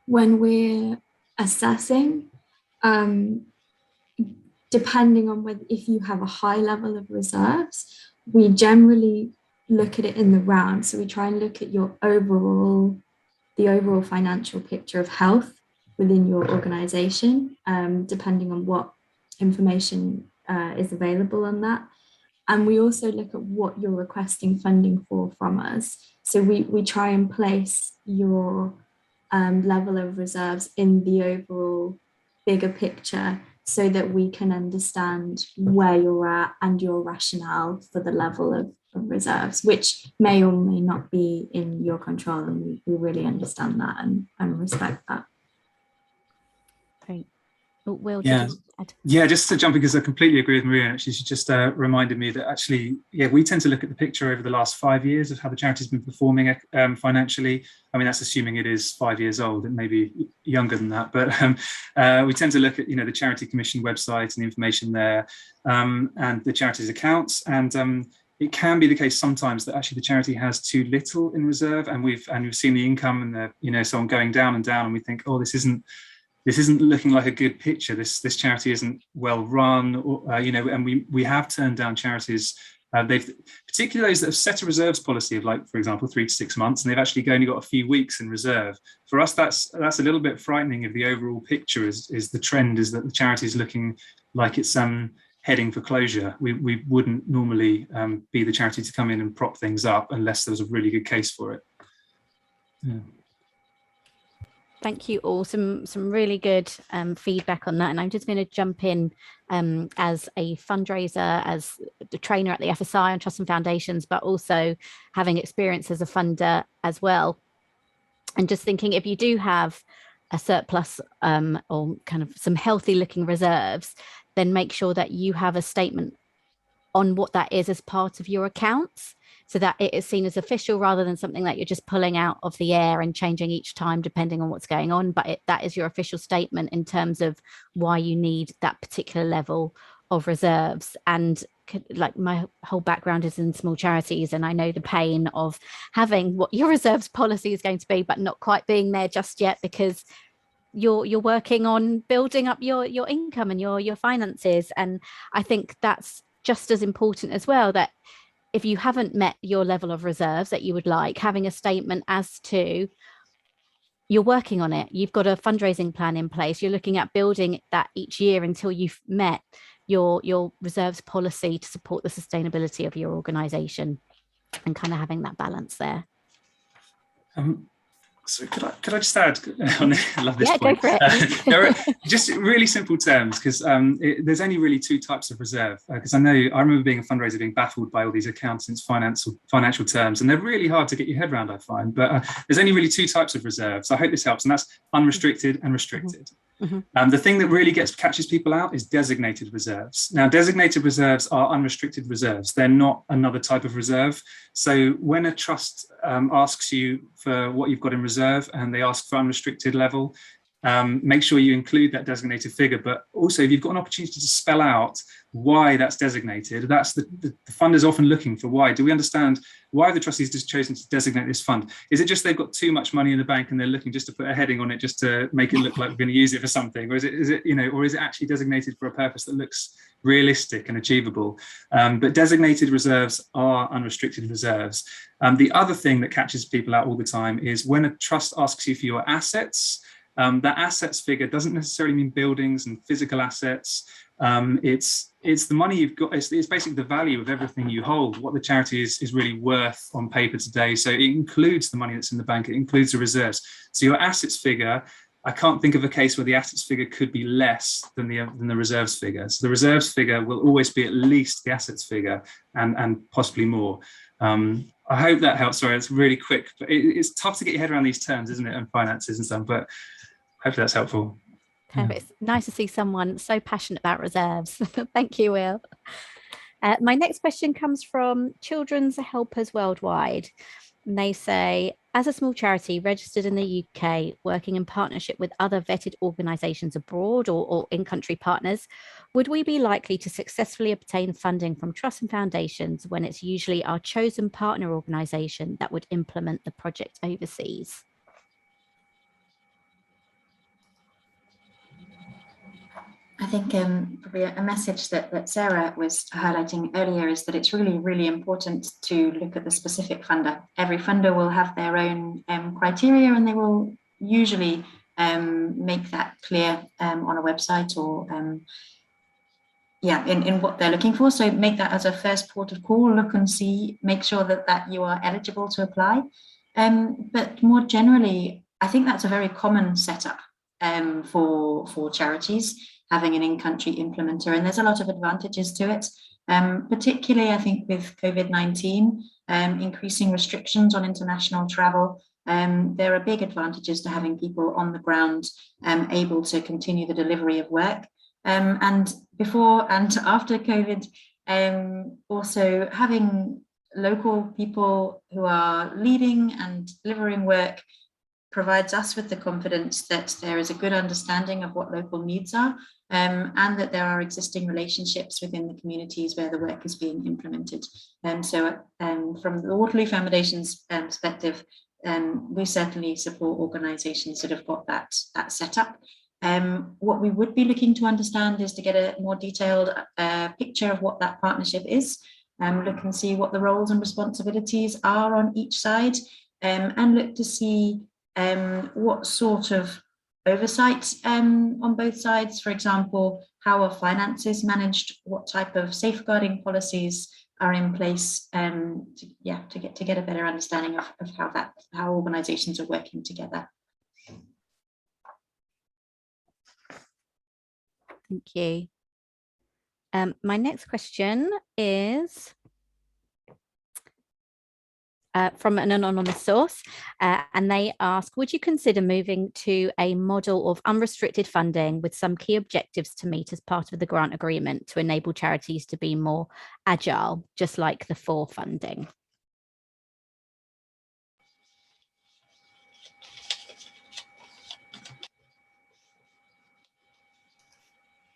when we're assessing, depending on if you have a high level of reserves, we generally look at it in the round. So we try and look at the overall financial picture of health within your organization, depending on what information is available on that. And we also look at what you're requesting funding for from us. So we try and place your level of reserves in the overall bigger picture, so that we can understand where you're at and your rationale for the level of reserves, which may or may not be in your control. And we really understand that and respect that. Great. Will, just to jump in, because I completely agree with Maria. Actually, she just reminded me that actually, we tend to look at the picture over the last 5 years of how the charity's been performing financially. I mean, that's assuming it is 5 years old. It may be younger than that, but we tend to look at the Charity Commission website and the information there, and the charity's accounts. And it can be the case sometimes that actually the charity has too little in reserve, and we've seen the income and the so on going down and down, and we think, oh, this isn't looking like a good picture. This charity isn't well run, or, and we have turned down charities. They've, particularly those that have set a reserves policy of, like, for example, 3 to 6 months, and they've actually only got a few weeks in reserve. For us, that's a little bit frightening. If the overall picture is the trend is that the charity is looking like it's heading for closure, we wouldn't normally be the charity to come in and prop things up unless there was a really good case for it. Yeah. Thank you all. Some really good feedback on that. And I'm just going to jump in as a fundraiser, as the trainer at the FSI on Trust and Foundations, but also having experience as a funder as well. And just thinking, if you do have a surplus or kind of some healthy looking reserves, then make sure that you have a statement on what that is as part of your accounts, so that it is seen as official rather than something that you're just pulling out of the air and changing each time depending on what's going on. But that is your official statement in terms of why you need that particular level of reserves. And like, my whole background is in small charities, and I know the pain of having what your reserves policy is going to be, but not quite being there just yet, because you're working on building up your income and your finances. And I think that's just as important as well, that if you haven't met your level of reserves that you would like, having a statement as to you're working on it, you've got a fundraising plan in place, you're looking at building that each year until you've met your reserves policy to support the sustainability of your organization, and kind of having that balance there. So could I just add on it? I love this point. Go for it. There are just really simple terms, because there's only really 2 types of reserve. Because I remember being a fundraiser being baffled by all these accountants' financial terms, and they're really hard to get your head around, I find. But there's only really 2 types of reserves. I hope this helps, and that's unrestricted and restricted. Mm-hmm. The thing that really catches people out is designated reserves. Now, designated reserves are unrestricted reserves. They're not another type of reserve. So when a trust asks you for what you've got in reserve and they ask for unrestricted level, make sure you include that designated figure. But also, if you've got an opportunity to spell out why that's designated, that's the fund is often looking for why. Do we understand why the trustees just chosen to designate this fund? Is it just they've got too much money in the bank and they're looking just to put a heading on it just to make it look like we're going to use it for something? Or is it you know, or is it actually designated for a purpose that looks realistic and achievable? But designated reserves are unrestricted reserves. The other thing that catches people out all the time is when a trust asks you for your assets. That assets figure doesn't necessarily mean buildings and physical assets. It's the money you've got. It's basically the value of everything you hold, what the charity is really worth on paper today. So it includes the money that's in the bank. It includes the reserves. So your assets figure, I can't think of a case where the assets figure could be less than the reserves figure. So the reserves figure will always be at least the assets figure and possibly more. I hope that helps. Sorry, it's really quick, but it's tough to get your head around these terms, isn't it, and finances and stuff, but hopefully that's helpful. Perfect. It's nice to see someone so passionate about reserves. Thank you, Will. My next question comes from Children's Helpers Worldwide. And they say, as a small charity registered in the UK, working in partnership with other vetted organisations abroad or in-country partners, would we be likely to successfully obtain funding from trusts and foundations when it's usually our chosen partner organisation that would implement the project overseas? I think probably a message that Sarah was highlighting earlier is that it's really, really important to look at the specific funder. Every funder will have their own criteria, and they will usually make that clear on a website or in what they're looking for. So make that as a first port of call, look and see, make sure that you are eligible to apply. But more generally, I think that's a very common setup for charities, having an in-country implementer, and there's a lot of advantages to it, particularly I think with COVID-19, increasing restrictions on international travel. There are big advantages to having people on the ground able to continue the delivery of work. And before and after COVID, also having local people who are leading and delivering work provides us with the confidence that there is a good understanding of what local needs are, and that there are existing relationships within the communities where the work is being implemented. So from the Waterloo Foundation's perspective, we certainly support organisations that have got that set up. What we would be looking to understand is to get a more detailed picture of what that partnership is, look and see what the roles and responsibilities are on each side, and look to see what sort of oversight on both sides. For example, how are finances managed? What type of safeguarding policies are in place? To get a better understanding of how organisations are working together. Thank you. My next question is from an anonymous source, and they ask, would you consider moving to a model of unrestricted funding with some key objectives to meet as part of the grant agreement to enable charities to be more agile, just like the FOR funding?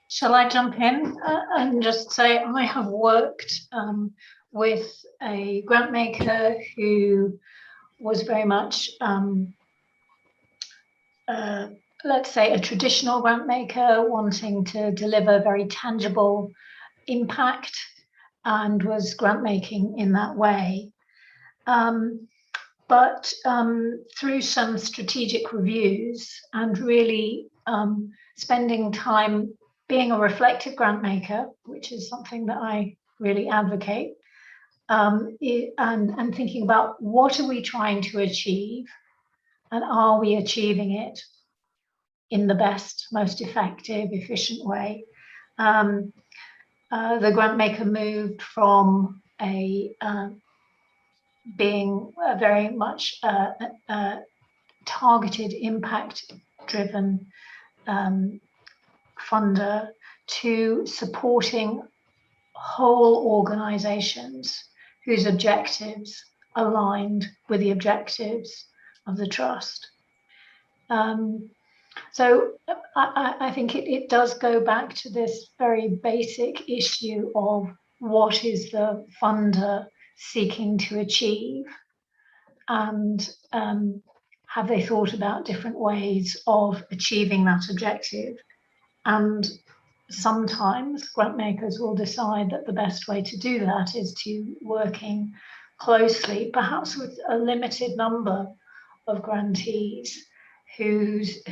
Shall I jump in and just say I have worked with a grant maker who was very much, let's say, a traditional grant maker wanting to deliver very tangible impact and was grant making in that way. But through some strategic reviews and really spending time being a reflective grant maker, which is something that I really advocate, and thinking about what are we trying to achieve and are we achieving it in the best, most effective, efficient way. The grant maker moved from being very much targeted, impact-driven funder to supporting whole organisations whose objectives aligned with the objectives of the trust. So I think it does go back to this very basic issue of what is the funder seeking to achieve, and have they thought about different ways of achieving that objective? And sometimes grant makers will decide that the best way to do that is to working closely, perhaps with a limited number of grantees whose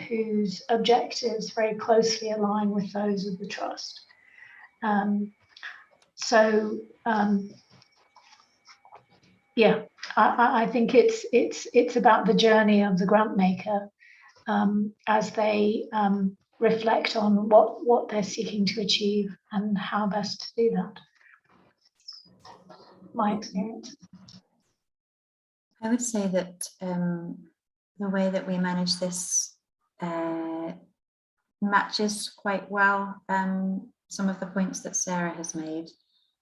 objectives very closely align with those of the trust. Yeah, I think it's about the journey of the grant maker as they reflect on what they're seeking to achieve and how best to do that. My experience. I would say that the way that we manage this matches quite well some of the points that Sarah has made.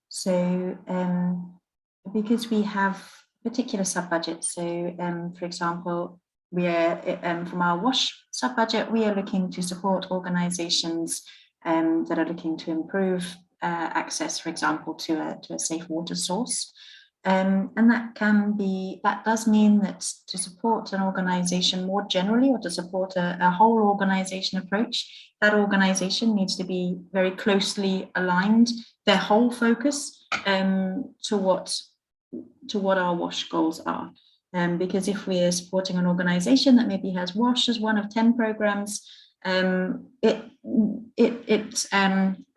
So because we have particular sub-budgets, so for example, we are from our WASH sub-budget, we are looking to support organisations that are looking to improve access, for example, to a safe water source. And that does mean that to support an organisation more generally, or to support a whole organisation approach, that organisation needs to be very closely aligned, their whole focus to what our WASH goals are. Because if we are supporting an organisation that maybe has WASH as one of 10 programmes, it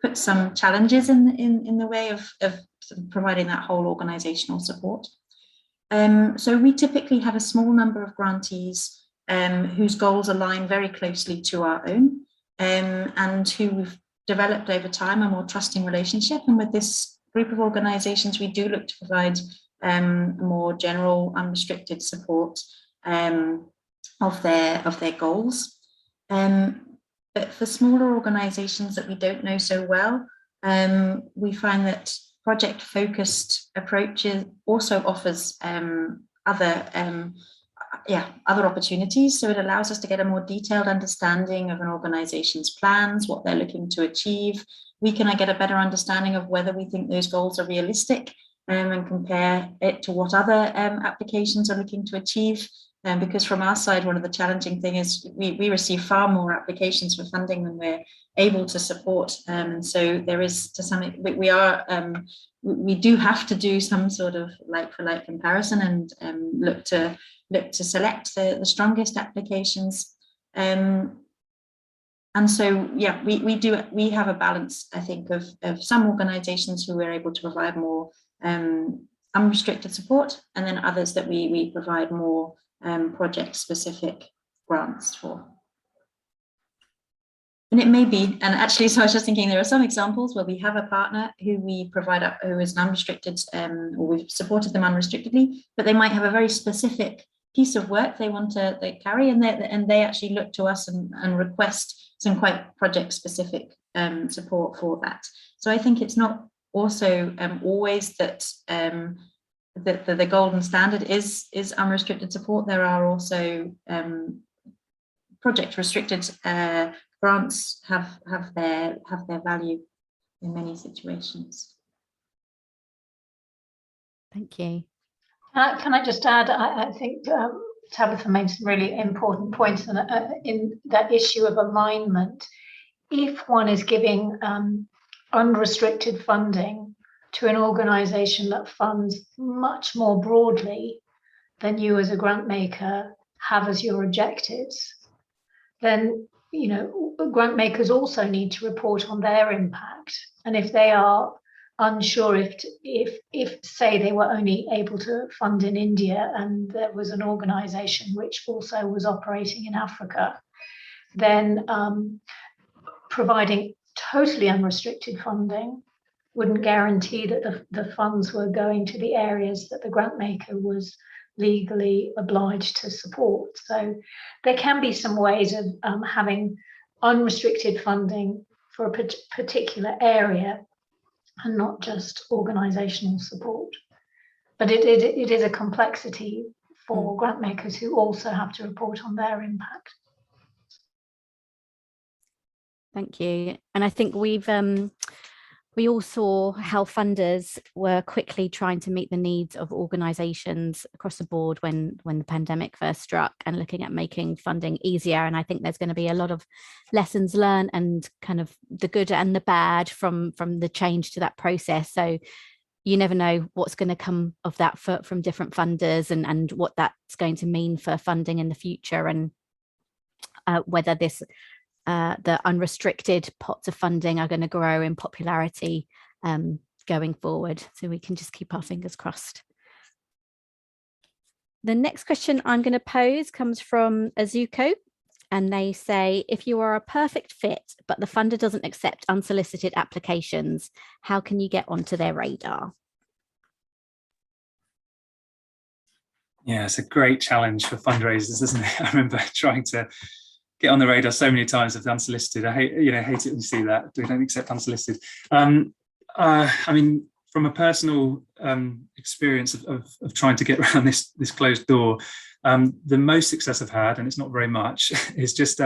puts some challenges in the way of providing that whole organisational support. So we typically have a small number of grantees whose goals align very closely to our own, and who we've developed over time a more trusting relationship. And with this group of organisations, we do look to provide more general, unrestricted support of their goals. But for smaller organisations that we don't know so well, we find that project-focused approaches also offers other opportunities. So it allows us to get a more detailed understanding of an organisation's plans, what they're looking to achieve. We can get a better understanding of whether we think those goals are realistic, and compare it to what other applications are looking to achieve. Because from our side, one of the challenging things is we receive far more applications for funding than we're able to support. So there is, to some, we do have to do some sort of like-for-like comparison and look to select the strongest applications. And so, yeah, we have a balance, I think, of some organisations who we're able to provide more unrestricted support, and then others that we provide more project-specific grants for. And it may be, and actually, so I was just thinking, there are some examples where we have a partner who we provide who is an unrestricted, or we've supported them unrestrictedly, but they might have a very specific piece of work they want to carry, and they actually look to us and request some quite project-specific support for that. So I think it's not also always that the golden standard is unrestricted support. There are also project restricted grants have their value in many situations. Thank you. Can I just add, I think Tabitha made some really important points in that issue of alignment. If one is giving unrestricted funding to an organisation that funds much more broadly than you as a grant maker have as your objectives, then grant makers also need to report on their impact. And if they are unsure, if say they were only able to fund in India and there was an organisation which also was operating in Africa, then providing totally unrestricted funding wouldn't guarantee that the funds were going to the areas that the grant maker was legally obliged to support. So there can be some ways of having unrestricted funding for a particular area and not just organisational support. But it is a complexity for grant makers who also have to report on their impact. Thank you. And I think we all saw how funders were quickly trying to meet the needs of organisations across the board when the pandemic first struck, and looking at making funding easier. And I think there's going to be a lot of lessons learned and kind of the good and the bad from the change to that process. So you never know what's going to come of that from different funders, and what that's going to mean for funding in the future, and whether the unrestricted pots of funding are going to grow in popularity going forward. So we can just keep our fingers crossed. The next question I'm going to pose comes from Azuko, and they say, if you are a perfect fit, but the funder doesn't accept unsolicited applications, how can you get onto their radar? Yeah, it's a great challenge for fundraisers, isn't it? I remember trying to get on the radar so many times of the unsolicited. I hate it when you see that. We don't accept unsolicited. I mean, from a personal experience of trying to get around this closed door, the most success I've had, and it's not very much, is just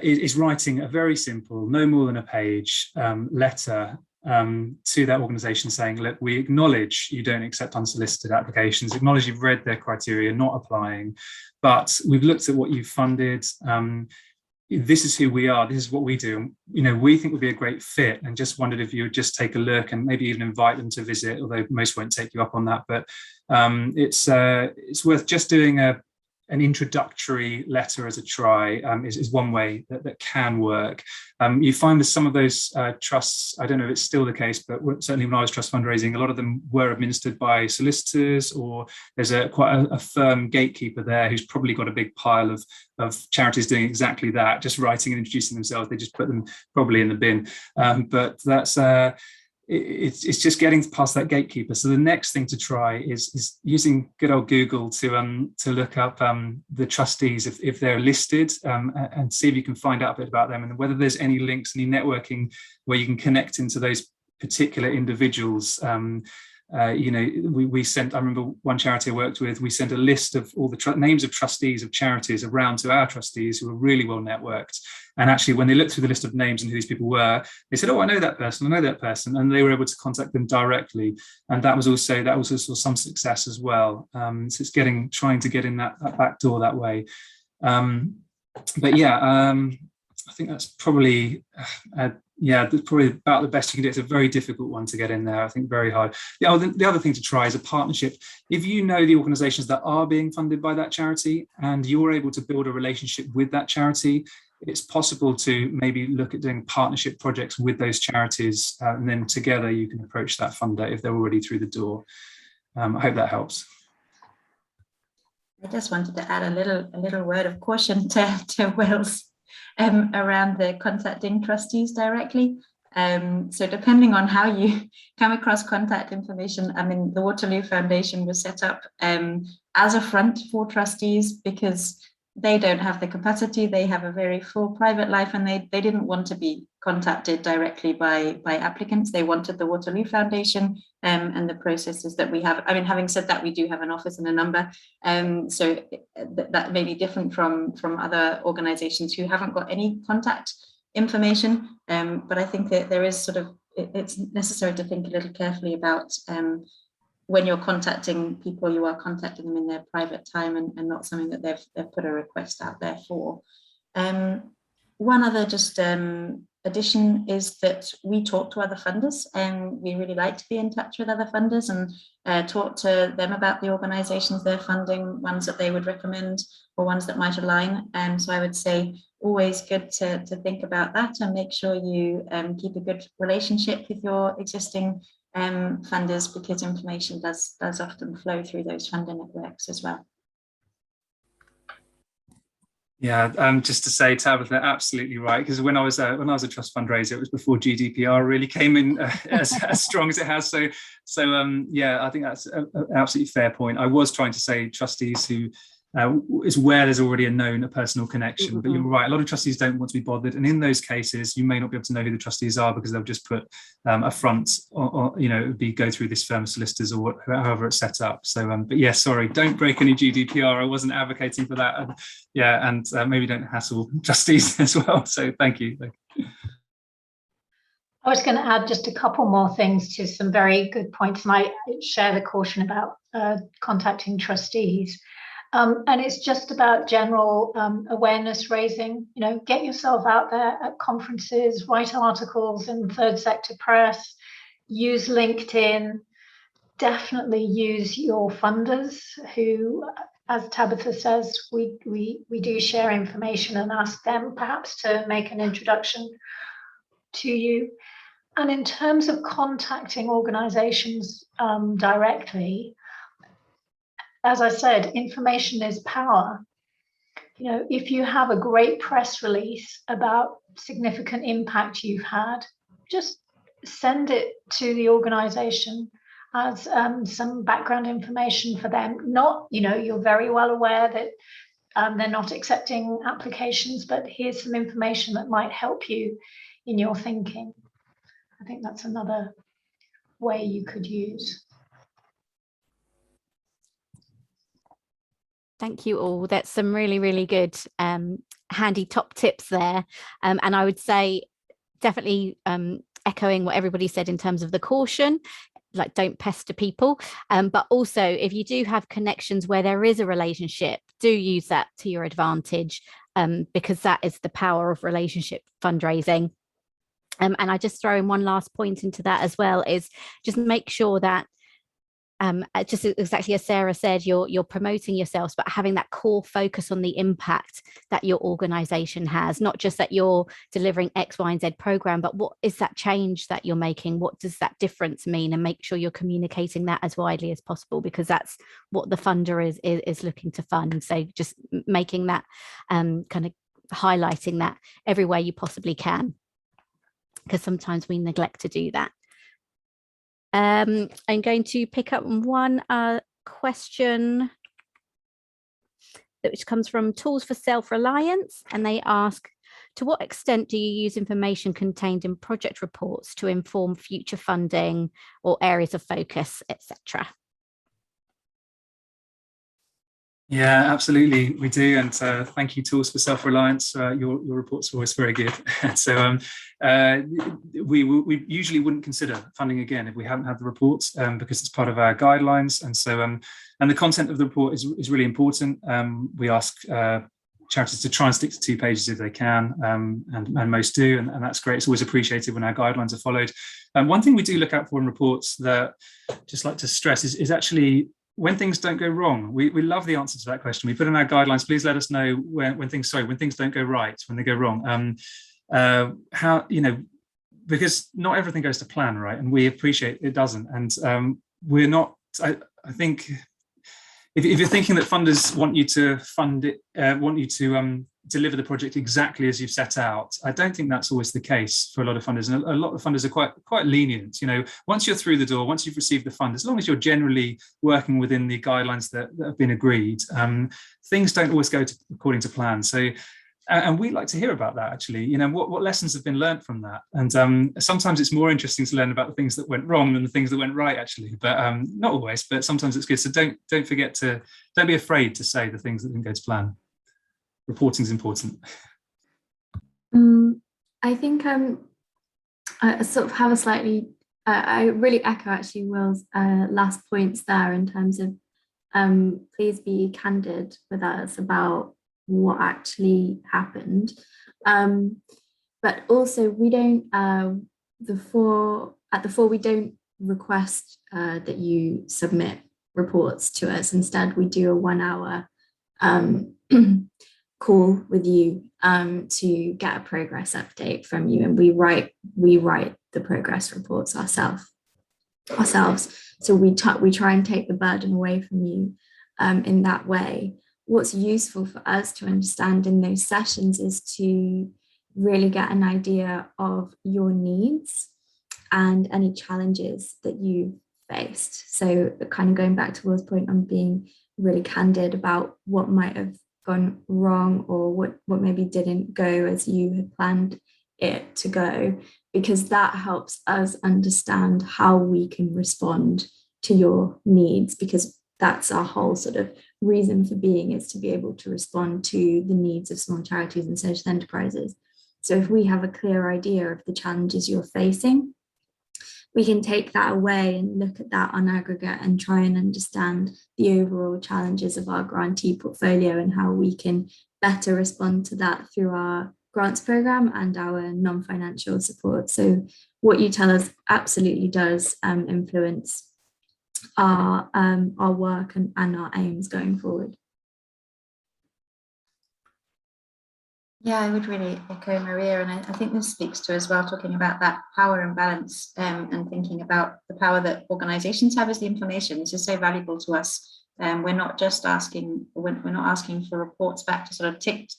is writing a very simple, no more than a page letter to that organisation saying, look, we acknowledge you don't accept unsolicited applications, acknowledge you've read their criteria, not applying, but we've looked at what you've funded. This is who we are, this is what we do. We think would be a great fit, and just wondered if you would just take a look and maybe even invite them to visit, although most won't take you up on that. But it's worth just doing an introductory letter as a try, is one way that can work. You find that some of those trusts, I don't know if it's still the case, but certainly when I was trust fundraising, a lot of them were administered by solicitors, or there's quite a firm gatekeeper there who's probably got a big pile of charities doing exactly that, just writing and introducing themselves. They just put them probably in the bin. But that's it's just getting past that gatekeeper. So the next thing to try is using good old Google to look up the trustees if they're listed, and see if you can find out a bit about them, and whether there's any links, any networking where you can connect into those particular individuals. We sent, I remember one charity I worked with, we sent a list of all the names of trustees of charities around to our trustees who were really well networked. And actually, when they looked through the list of names and who these people were, they said, oh, I know that person, and they were able to contact them directly. And that was also some success as well. So it's trying to get in that back door that way. But yeah, I think that's probably probably about the best you can do. It's a very difficult one to get in there. I think very hard. The other thing to try is a partnership. If you know the organisations that are being funded by that charity and you're able to build a relationship with that charity, it's possible to maybe look at doing partnership projects with those charities, and then together you can approach that funder if they're already through the door. I hope that helps. I just wanted to add a little word of caution to Will's around the contacting trustees directly. So depending on how you come across contact information, I mean, the Waterloo Foundation was set up as a front for trustees because they don't have the capacity. They have a very full private life, and they didn't want to be contacted directly by applicants. They wanted the Waterloo Foundation and the processes that we have. I mean, having said that, we do have an office and a number. So that may be different from other organizations who haven't got any contact information. But I think that there is it's necessary to think a little carefully about when you're contacting people, you are contacting them in their private time and not something that they've put a request out there for. One other addition is that we talk to other funders, and we really like to be in touch with other funders and talk to them about the organisations they're funding, ones that they would recommend or ones that might align. So I would say always good to think about that and make sure you keep a good relationship with your existing funders, because information does often flow through those funder networks as well. Yeah, just to say, Tabitha, absolutely right. Because when I was a trust fundraiser, it was before GDPR really came in as strong as it has. So yeah, I think that's an absolutely fair point. I was trying to say trustees who is where there's already a personal connection. But you're right, a lot of trustees don't want to be bothered, and in those cases you may not be able to know who the trustees are because they'll just put a front, or go through this firm of solicitors or however it's set up. So but yeah, sorry, don't break any GDPR. I wasn't advocating for that. And maybe don't hassle trustees as well. So thank you. I was going to add just a couple more things to some very good points, and I share the caution about contacting trustees. And it's just about general awareness raising. Get yourself out there at conferences, write articles in third sector press, use LinkedIn, definitely use your funders who, as Tabitha says, we do share information and ask them perhaps to make an introduction to you. And in terms of contacting organizations directly, as I said, information is power. If you have a great press release about significant impact you've had, just send it to the organization as some background information for them. Not, you're very well aware that they're not accepting applications, but here's some information that might help you in your thinking. I think that's another way you could use. Thank you all. That's some really, really good handy top tips there. And I would say definitely echoing what everybody said in terms of the caution, like don't pester people. But also if you do have connections where there is a relationship, do use that to your advantage, because that is the power of relationship fundraising. And I just throw in one last point into that as well, is just make sure that just exactly as Sarah said, you're promoting yourselves, but having that core focus on the impact that your organization has, not just that you're delivering X, Y, and Z program, but what is that change that you're making? What does that difference mean? And make sure you're communicating that as widely as possible, because that's what the funder is looking to fund. So just making that kind of highlighting that everywhere you possibly can, because sometimes we neglect to do that. I'm going to pick up one question which comes from Tools for Self-Reliance, and they ask, to what extent do you use information contained in project reports to inform future funding or areas of focus, etc.? Yeah, absolutely, we do, and thank you, Tools for Self-Reliance. Your reports are always very good. So we usually wouldn't consider funding again if we haven't had the reports, because it's part of our guidelines, and so and the content of the report is really important. We ask charities to try and stick to 2 pages if they can, and most do, and that's great. It's always appreciated when our guidelines are followed. One thing we do look out for in reports that I just like to stress is actually when things don't go wrong. We love the answer to that question. We put in our guidelines, please let us know when things don't go right, when they go wrong. How, because not everything goes to plan, right? And we appreciate it doesn't. And we're not, I think, if you're thinking that funders want you to fund it, want you to deliver the project exactly as you've set out, I don't think that's always the case for a lot of funders. And a lot of funders are quite lenient. Once you're through the door, once you've received the fund, as long as you're generally working within the guidelines that have been agreed, things don't always go according to plan. So, and we like to hear about that, actually. What lessons have been learned from that? And sometimes it's more interesting to learn about the things that went wrong than the things that went right, actually. But not always, but sometimes it's good. So don't forget to, don't be afraid to say the things that didn't go to plan. Reporting is important. I think I sort of have a slightly, I really echo actually Will's last points there in terms of please be candid with us about what actually happened. But also we don't, at the fore we don't request that you submit reports to us. Instead, we do a 1 hour call with you to get a progress update from you, and we write the progress reports ourselves. So we try and take the burden away from you in that way. What's useful for us to understand in those sessions is to really get an idea of your needs and any challenges that you faced. So kind of going back to Will's point on being really candid about what might have gone wrong or what maybe didn't go as you had planned it to go, because that helps us understand how we can respond to your needs, because that's our whole sort of reason for being, is to be able to respond to the needs of small charities and social enterprises. So if we have a clear idea of the challenges you're facing, we can take that away and look at that on aggregate and try and understand the overall challenges of our grantee portfolio and how we can better respond to that through our grants program and our non-financial support. So what you tell us absolutely does influence our work and our aims going forward. Yeah, I would really echo Maria, and I think this speaks to as well, talking about that power imbalance and thinking about the power that organisations have as the information. This is so valuable to us. We're not just asking, we're not asking for reports back to sort of tick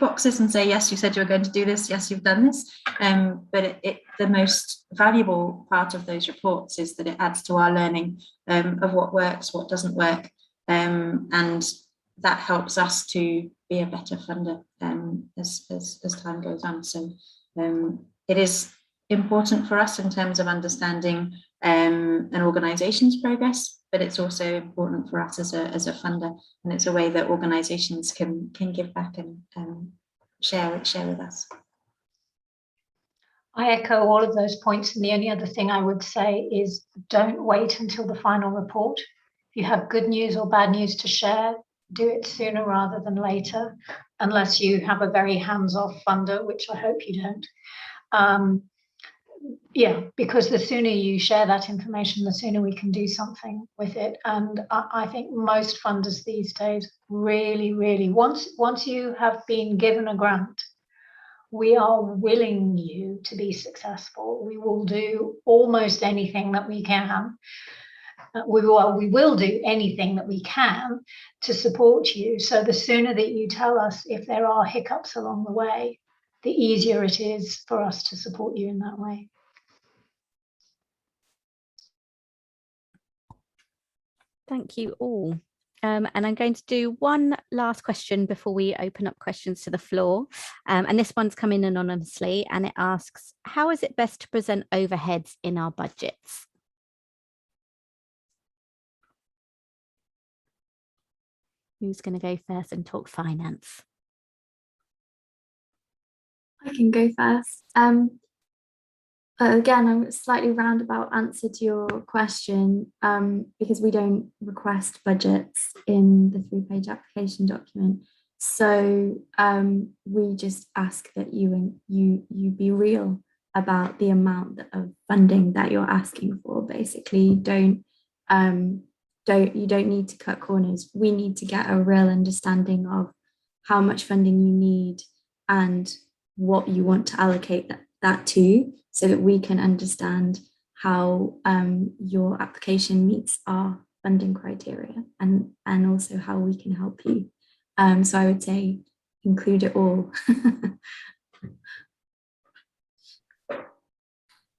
boxes and say, yes, you said you were going to do this, yes, you've done this. But the most valuable part of those reports is that it adds to our learning of what works, what doesn't work, and that helps us to be a better funder as time goes on. So it is important for us in terms of understanding an organisation's progress, but it's also important for us as a funder, and it's a way that organisations can give back and share with us. I echo all of those points, and the only other thing I would say is don't wait until the final report. If you have good news or bad news to share, do it sooner rather than later, unless you have a very hands-off funder, which I hope you don't. Yeah, because the sooner you share that information, the sooner we can do something with it. And I think most funders these days really, once you have been given a grant, we are willing you to be successful. We will do almost anything that we can. We will do anything that we can to support you. So the sooner that you tell us if there are hiccups along the way, the easier it is for us to support you in that way. Thank you all. And I'm going to do one last question before we open up questions to the floor. And this one's come in anonymously, and it asks, how is it best to present overheads in our budgets? Who's going to go first and talk finance? I can go first. Again, a slightly roundabout answer to your question, because we don't request budgets in the 3-page application document. So we just ask that you be real about the amount of funding that you're asking for. Basically, you don't need to cut corners. We need to get a real understanding of how much funding you need and what you want to allocate that to, so that we can understand how your application meets our funding criteria, and also how we can help you. So I would say include it all.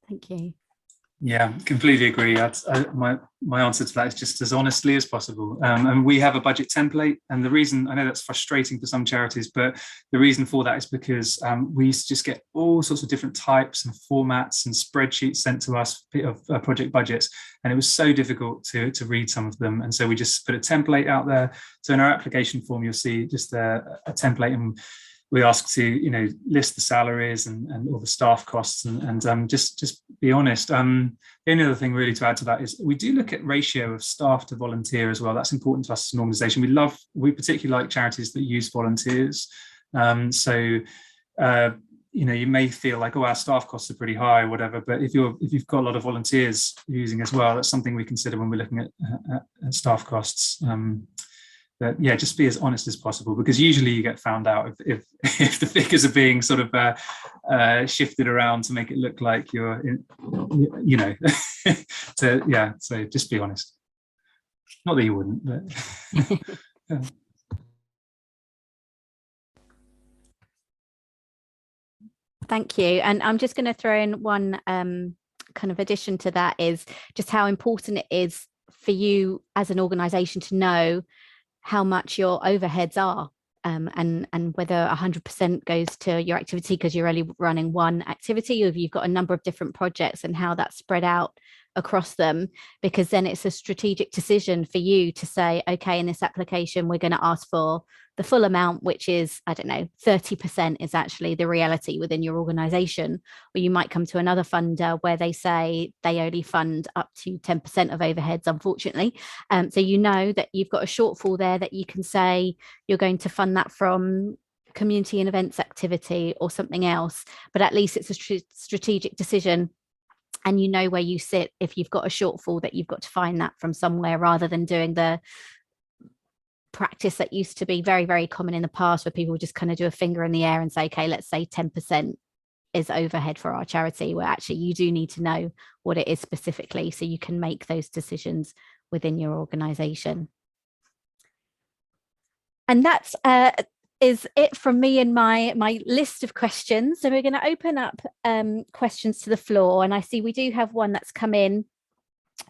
Thank you. Yeah, completely agree. My answer to that is just as honestly as possible. And we have a budget template. And the reason, I know that's frustrating for some charities, but the reason for that is because we used to just get all sorts of different types and formats and spreadsheets sent to us of project budgets. And it was so difficult to read some of them. And so we just put a template out there. So in our application form, you'll see just a template, and we ask to, list the salaries and all the staff costs, and just be honest. The only other thing really to add to that is we do look at ratio of staff to volunteer as well. That's important to us as an organisation. We particularly like charities that use volunteers. You may feel like, oh, our staff costs are pretty high or whatever, but if you've got a lot of volunteers using as well, that's something we consider when we're looking at staff costs. But yeah, just be as honest as possible, because usually you get found out if the figures are being sort of shifted around to make it look like you're, so just be honest. Not that you wouldn't, but. Yeah. Thank you. And I'm just going to throw in one kind of addition to that, is just how important it is for you as an organisation to know how much your overheads are, and whether 100% goes to your activity because you're only running one activity, or if you've got a number of different projects, and how that's spread out across them, because then it's a strategic decision for you to say, okay, in this application we're going to ask for the full amount, which is, I don't know, 30% is actually the reality within your organization. Or you might come to another funder where they say they only fund up to 10% of overheads, unfortunately. So you know that you've got a shortfall there, that you can say you're going to fund that from community and events activity or something else, but at least it's a strategic decision, and you know where you sit if you've got a shortfall, that you've got to find that from somewhere, rather than doing the practice that used to be very, very common in the past, where people would just kind of do a finger in the air and say, okay, let's say 10% is overhead for our charity, where actually you do need to know what it is specifically so you can make those decisions within your organization. And that's is it from me and my list of questions. So we're going to open up questions to the floor, and I see we do have one that's come in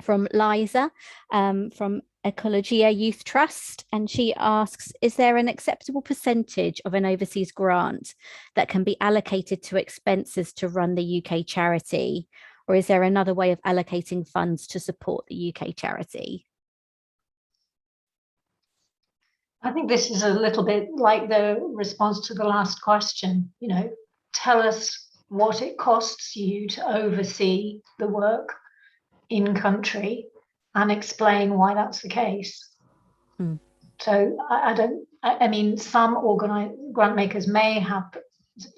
from Liza from Ecologia Youth Trust, and she asks, is there an acceptable percentage of an overseas grant that can be allocated to expenses to run the UK charity, or is there another way of allocating funds to support the UK charity? I think this is a little bit like the response to the last question. You know, tell us what it costs you to oversee the work in country and explain why that's the case. So I mean, some grant makers may have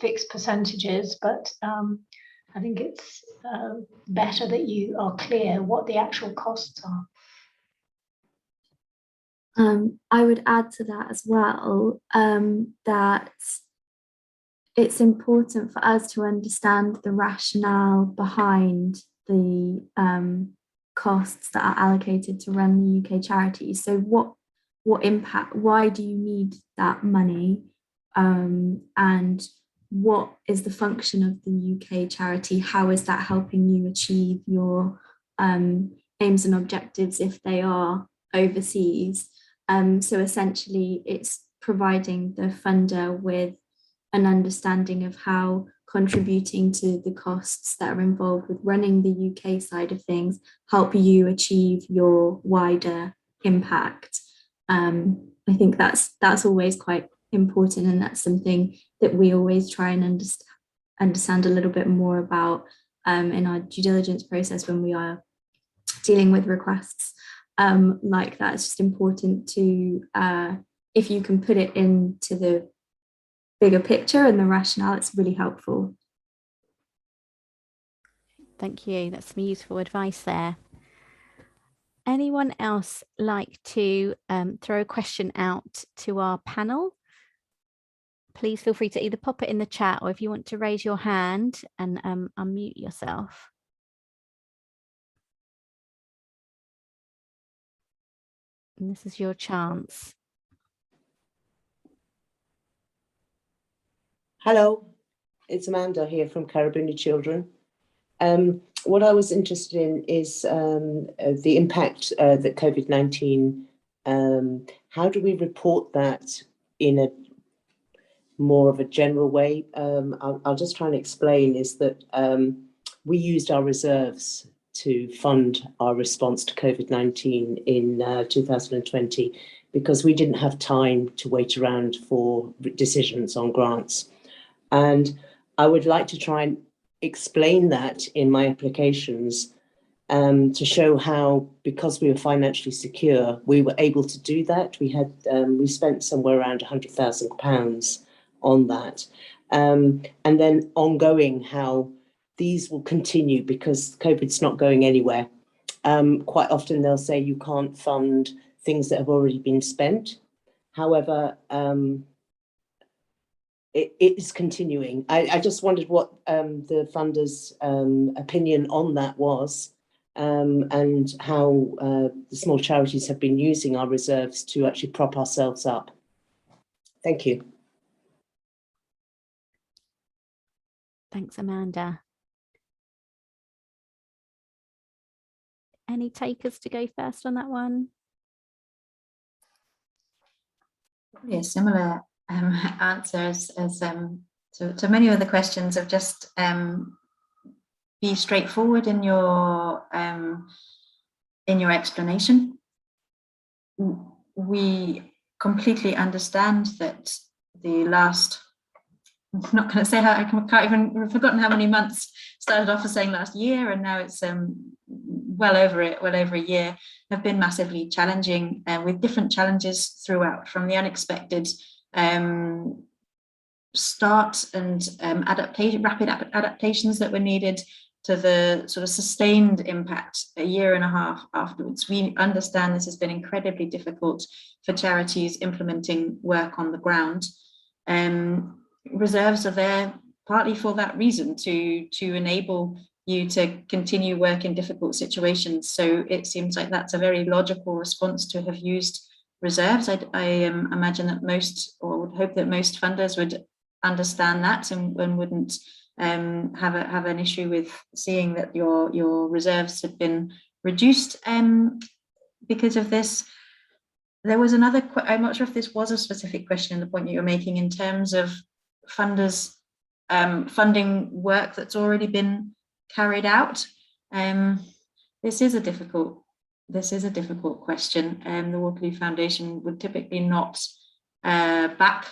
fixed percentages, but I think it's better that you are clear what the actual costs are. I would add to that as well, that it's important for us to understand the rationale behind the costs that are allocated to run the UK charities. So what impact, why do you need that money, and what is the function of the UK charity? How is that helping you achieve your aims and objectives if they are overseas? So essentially it's providing the funder with an understanding of how contributing to the costs that are involved with running the UK side of things help you achieve your wider impact. I think that's always quite important, and that's something that we always try and understand a little bit more about in our due diligence process when we are dealing with requests like that. It's just important to, if you can put it into the bigger picture and the rationale, it's really helpful. Thank you. That's some useful advice there. Anyone else like to throw a question out to our panel? Please feel free to either pop it in the chat, or if you want to raise your hand and unmute yourself. And this is your chance. Hello, it's Amanda here from Carabini Children. What I was interested in is the impact that COVID-19, how do we report that in a more of a general way? I'll just try and explain is that we used our reserves to fund our response to COVID-19 in 2020 because we didn't have time to wait around for decisions on grants. And I would like to try and explain that in my applications to show how, because we were financially secure, we were able to do that. We spent somewhere around £100,000 on that. And then ongoing, how these will continue because COVID's not going anywhere. Quite often they'll say you can't fund things that have already been spent. However, it is continuing. I just wondered what the funders' opinion on that was, and how the small charities have been using our reserves to actually prop ourselves up. Thank you. Thanks, Amanda. any takers to go first on that one? Probably a similar answer as to many of the questions of just be straightforward in your explanation. We completely understand that the last, I'm not going to say how, I can't even, I've forgotten how many months, started off as saying last year, and now it's well over a year, have been massively challenging, with different challenges throughout, from the unexpected start and rapid adaptations that were needed, to the sort of sustained impact a year and a half afterwards. We understand this has been incredibly difficult for charities implementing work on the ground. Reserves are there partly for that reason, to enable you to continue work in difficult situations. So it seems like that's a very logical response to have used reserves. I imagine that most, or would hope that most funders would understand that and wouldn't have an issue with seeing that your reserves had been reduced because of this. There was another, I'm not sure if this was a specific question in the point that you're making in terms of funders funding work that's already been carried out. This is a difficult question. The Waterloo Foundation would typically not back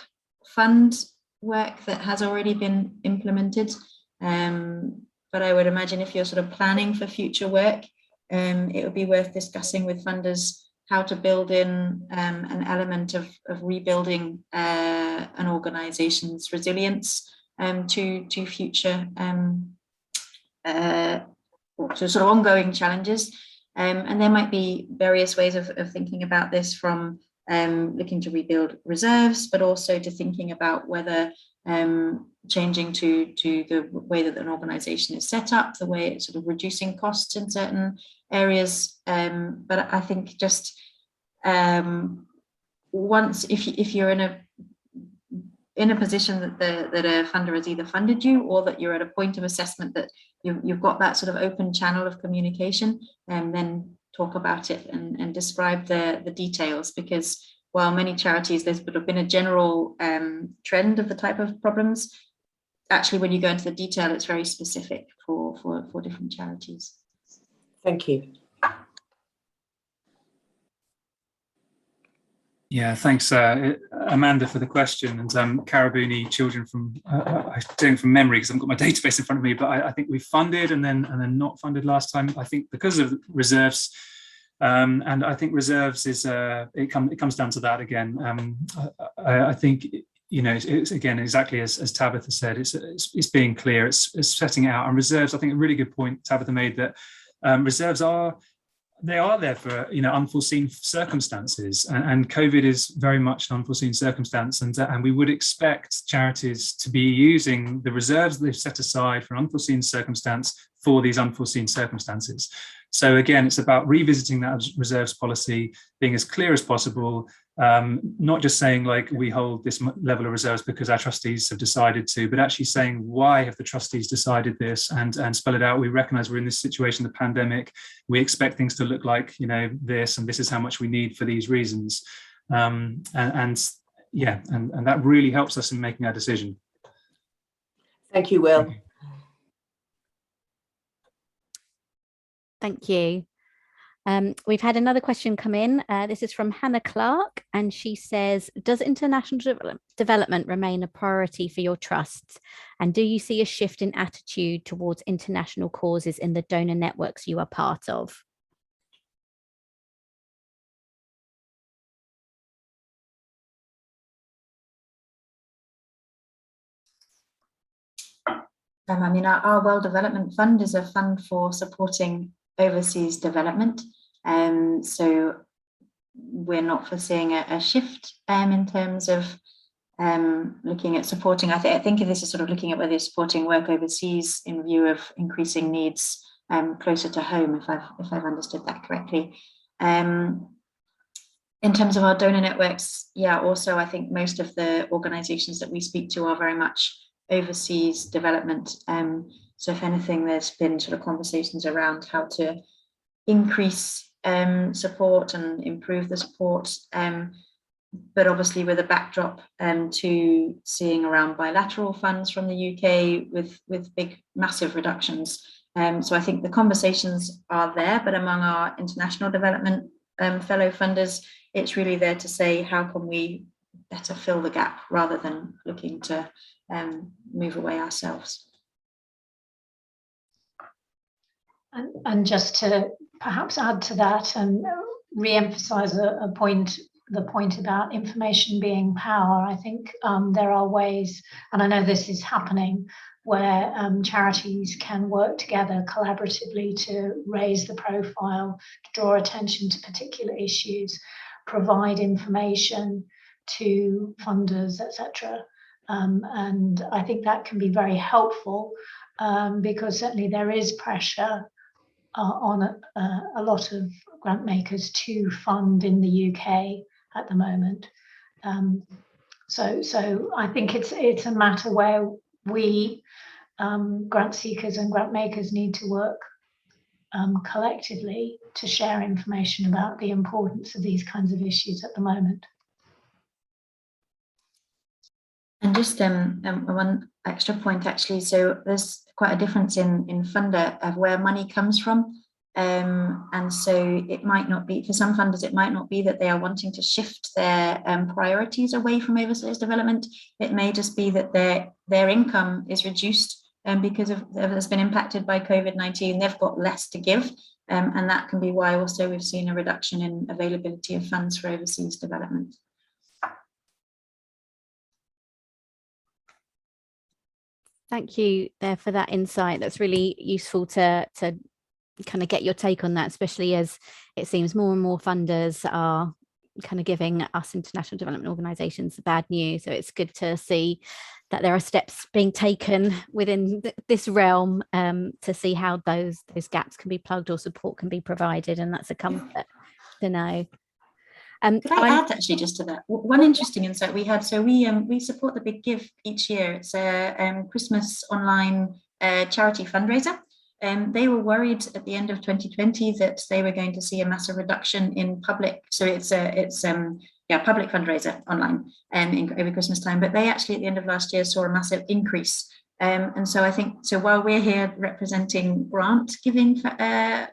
fund work that has already been implemented, but I would imagine if you're sort of planning for future work, it would be worth discussing with funders how to build in an element of rebuilding an organization's resilience to future to sort of ongoing challenges, and there might be various ways of thinking about this, from looking to rebuild reserves, but also to thinking about whether changing to the way that an organization is set up, the way it's sort of reducing costs in certain areas. But I think just once, if you're in a position that a funder has either funded you, or that you're at a point of assessment that you've got that sort of open channel of communication, and then talk about it and describe the details, because while many charities, there's sort of been a general trend of the type of problems, actually when you go into the detail, it's very specific for different charities. Thank you. Yeah, thanks, Amanda, for the question. And Karabuni children, from I'm doing from memory because I haven't got my database in front of me, but I think we funded and then not funded last time. I think because of reserves, and I think reserves is it comes down to that again. I think, you know, it's again exactly as Tabitha said. It's being clear. It's setting out, and reserves. I think a really good point Tabitha made, that reserves are there for, you know, unforeseen circumstances, and COVID is very much an unforeseen circumstance, and we would expect charities to be using the reserves they've set aside for an unforeseen circumstance for these unforeseen circumstances. So again, it's about revisiting that reserves policy, being as clear as possible, not just saying like we hold this level of reserves because our trustees have decided to, but actually saying why have the trustees decided this, and spell it out. We recognise we're in this situation, the pandemic. We expect things to look like, you know, this, and this is how much we need for these reasons. And that really helps us in making our decision. Thank you, Will. Thank you. Thank you. We've had another question come in. This is from Hannah Clark, and she says, does international development remain a priority for your trusts? And do you see a shift in attitude towards international causes in the donor networks you are part of? I mean, our World Development Fund is a fund for supporting overseas development, so we're not foreseeing a shift in terms of looking at supporting. I think this is sort of looking at whether you're supporting work overseas in view of increasing needs closer to home, if I've understood that correctly. In terms of our donor networks, yeah, also I think most of the organizations that we speak to are very much overseas development. So if anything, there's been sort of conversations around how to increase support and improve the support, but obviously with a backdrop to seeing around bilateral funds from the UK with big, massive reductions. So I think the conversations are there, but among our international development fellow funders, it's really there to say, how can we better fill the gap rather than looking to move away ourselves. And just to perhaps add to that and re-emphasize the point about information being power, I think there are ways, and I know this is happening, where charities can work together collaboratively to raise the profile, to draw attention to particular issues, provide information to funders, etc. And I think that can be very helpful because certainly there is pressure on a lot of grant makers to fund in the UK at the moment. So I think it's a matter where we grant seekers and grant makers need to work collectively to share information about the importance of these kinds of issues at the moment. And just one extra point actually, so there's quite a difference in funder of where money comes from. And so it might not be, for some funders, it might not be that they are wanting to shift their priorities away from overseas development. It may just be that their income is reduced because has been impacted by COVID-19. They've got less to give. And that can be why also we've seen a reduction in availability of funds for overseas development. Thank you there for that insight. That's really useful to kind of get your take on that, especially as it seems more and more funders are kind of giving us international development organisations the bad news. So it's good to see that there are steps being taken within this realm to see how those gaps can be plugged or support can be provided, and that's a comfort to know. Could I add actually just to that one interesting insight we had? So we support the Big Give each year. It's a Christmas online charity fundraiser. They were worried at the end of 2020 that they were going to see a massive reduction in public. So it's public fundraiser online over Christmas time. But they actually at the end of last year saw a massive increase. And so I think, so while we're here representing grant giving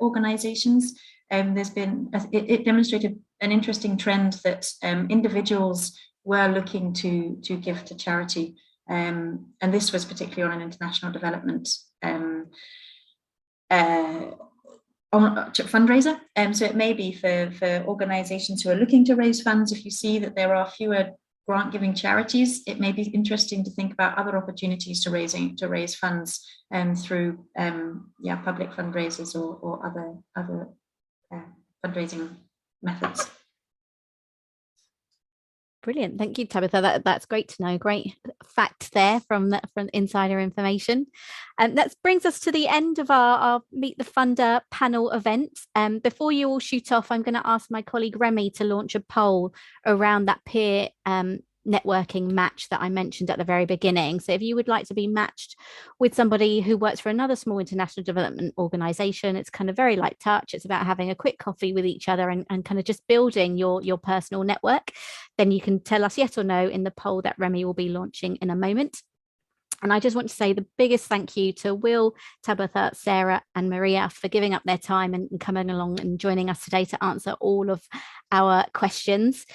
organisations, there's been, it demonstrated an interesting trend that individuals were looking to give to charity. And this was particularly on an international development fundraiser. So it may be for organizations who are looking to raise funds, if you see that there are fewer grant giving charities, it may be interesting to think about other opportunities to raise funds through public fundraisers or other fundraising methods. Brilliant. Thank you, Tabitha. That's great to know. Great fact there from insider information. And that brings us to the end of our Meet the Funder panel event. Before you all shoot off, I'm going to ask my colleague Remy to launch a poll around that peer networking match that I mentioned at the very beginning. So if you would like to be matched with somebody who works for another small international development organization, it's kind of very light touch. It's about having a quick coffee with each other and kind of just building your personal network. Then you can tell us yes or no in the poll that Remy will be launching in a moment. And I just want to say the biggest thank you to Will, Tabitha, Sarah and Maria for giving up their time and coming along and joining us today to answer all of our questions.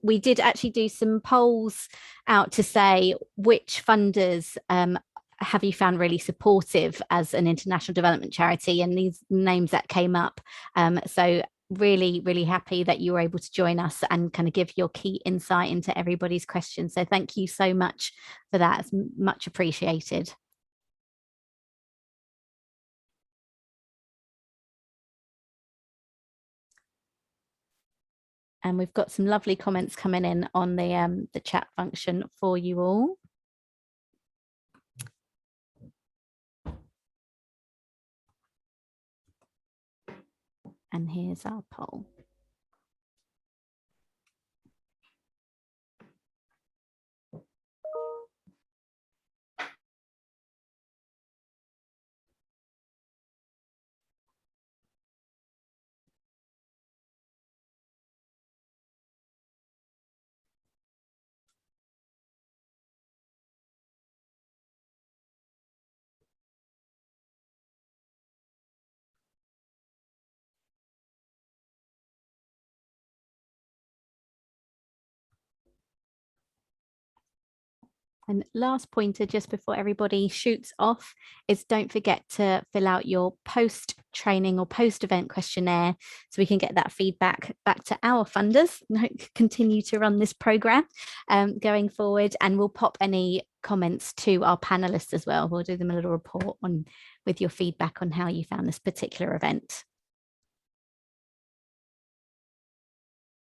We did actually do some polls out to say which funders have you found really supportive as an international development charity, and these names that came up. So really happy that you were able to join us and kind of give your key insight into everybody's questions. So thank you so much for that. It's much appreciated. And we've got some lovely comments coming in on the chat function for you all. And here's our poll. And last pointer, just before everybody shoots off, is don't forget to fill out your post-training or post-event questionnaire so we can get that feedback back to our funders and continue to run this programme going forward. And we'll pop any comments to our panelists as well. We'll do them a little report on with your feedback on how you found this particular event.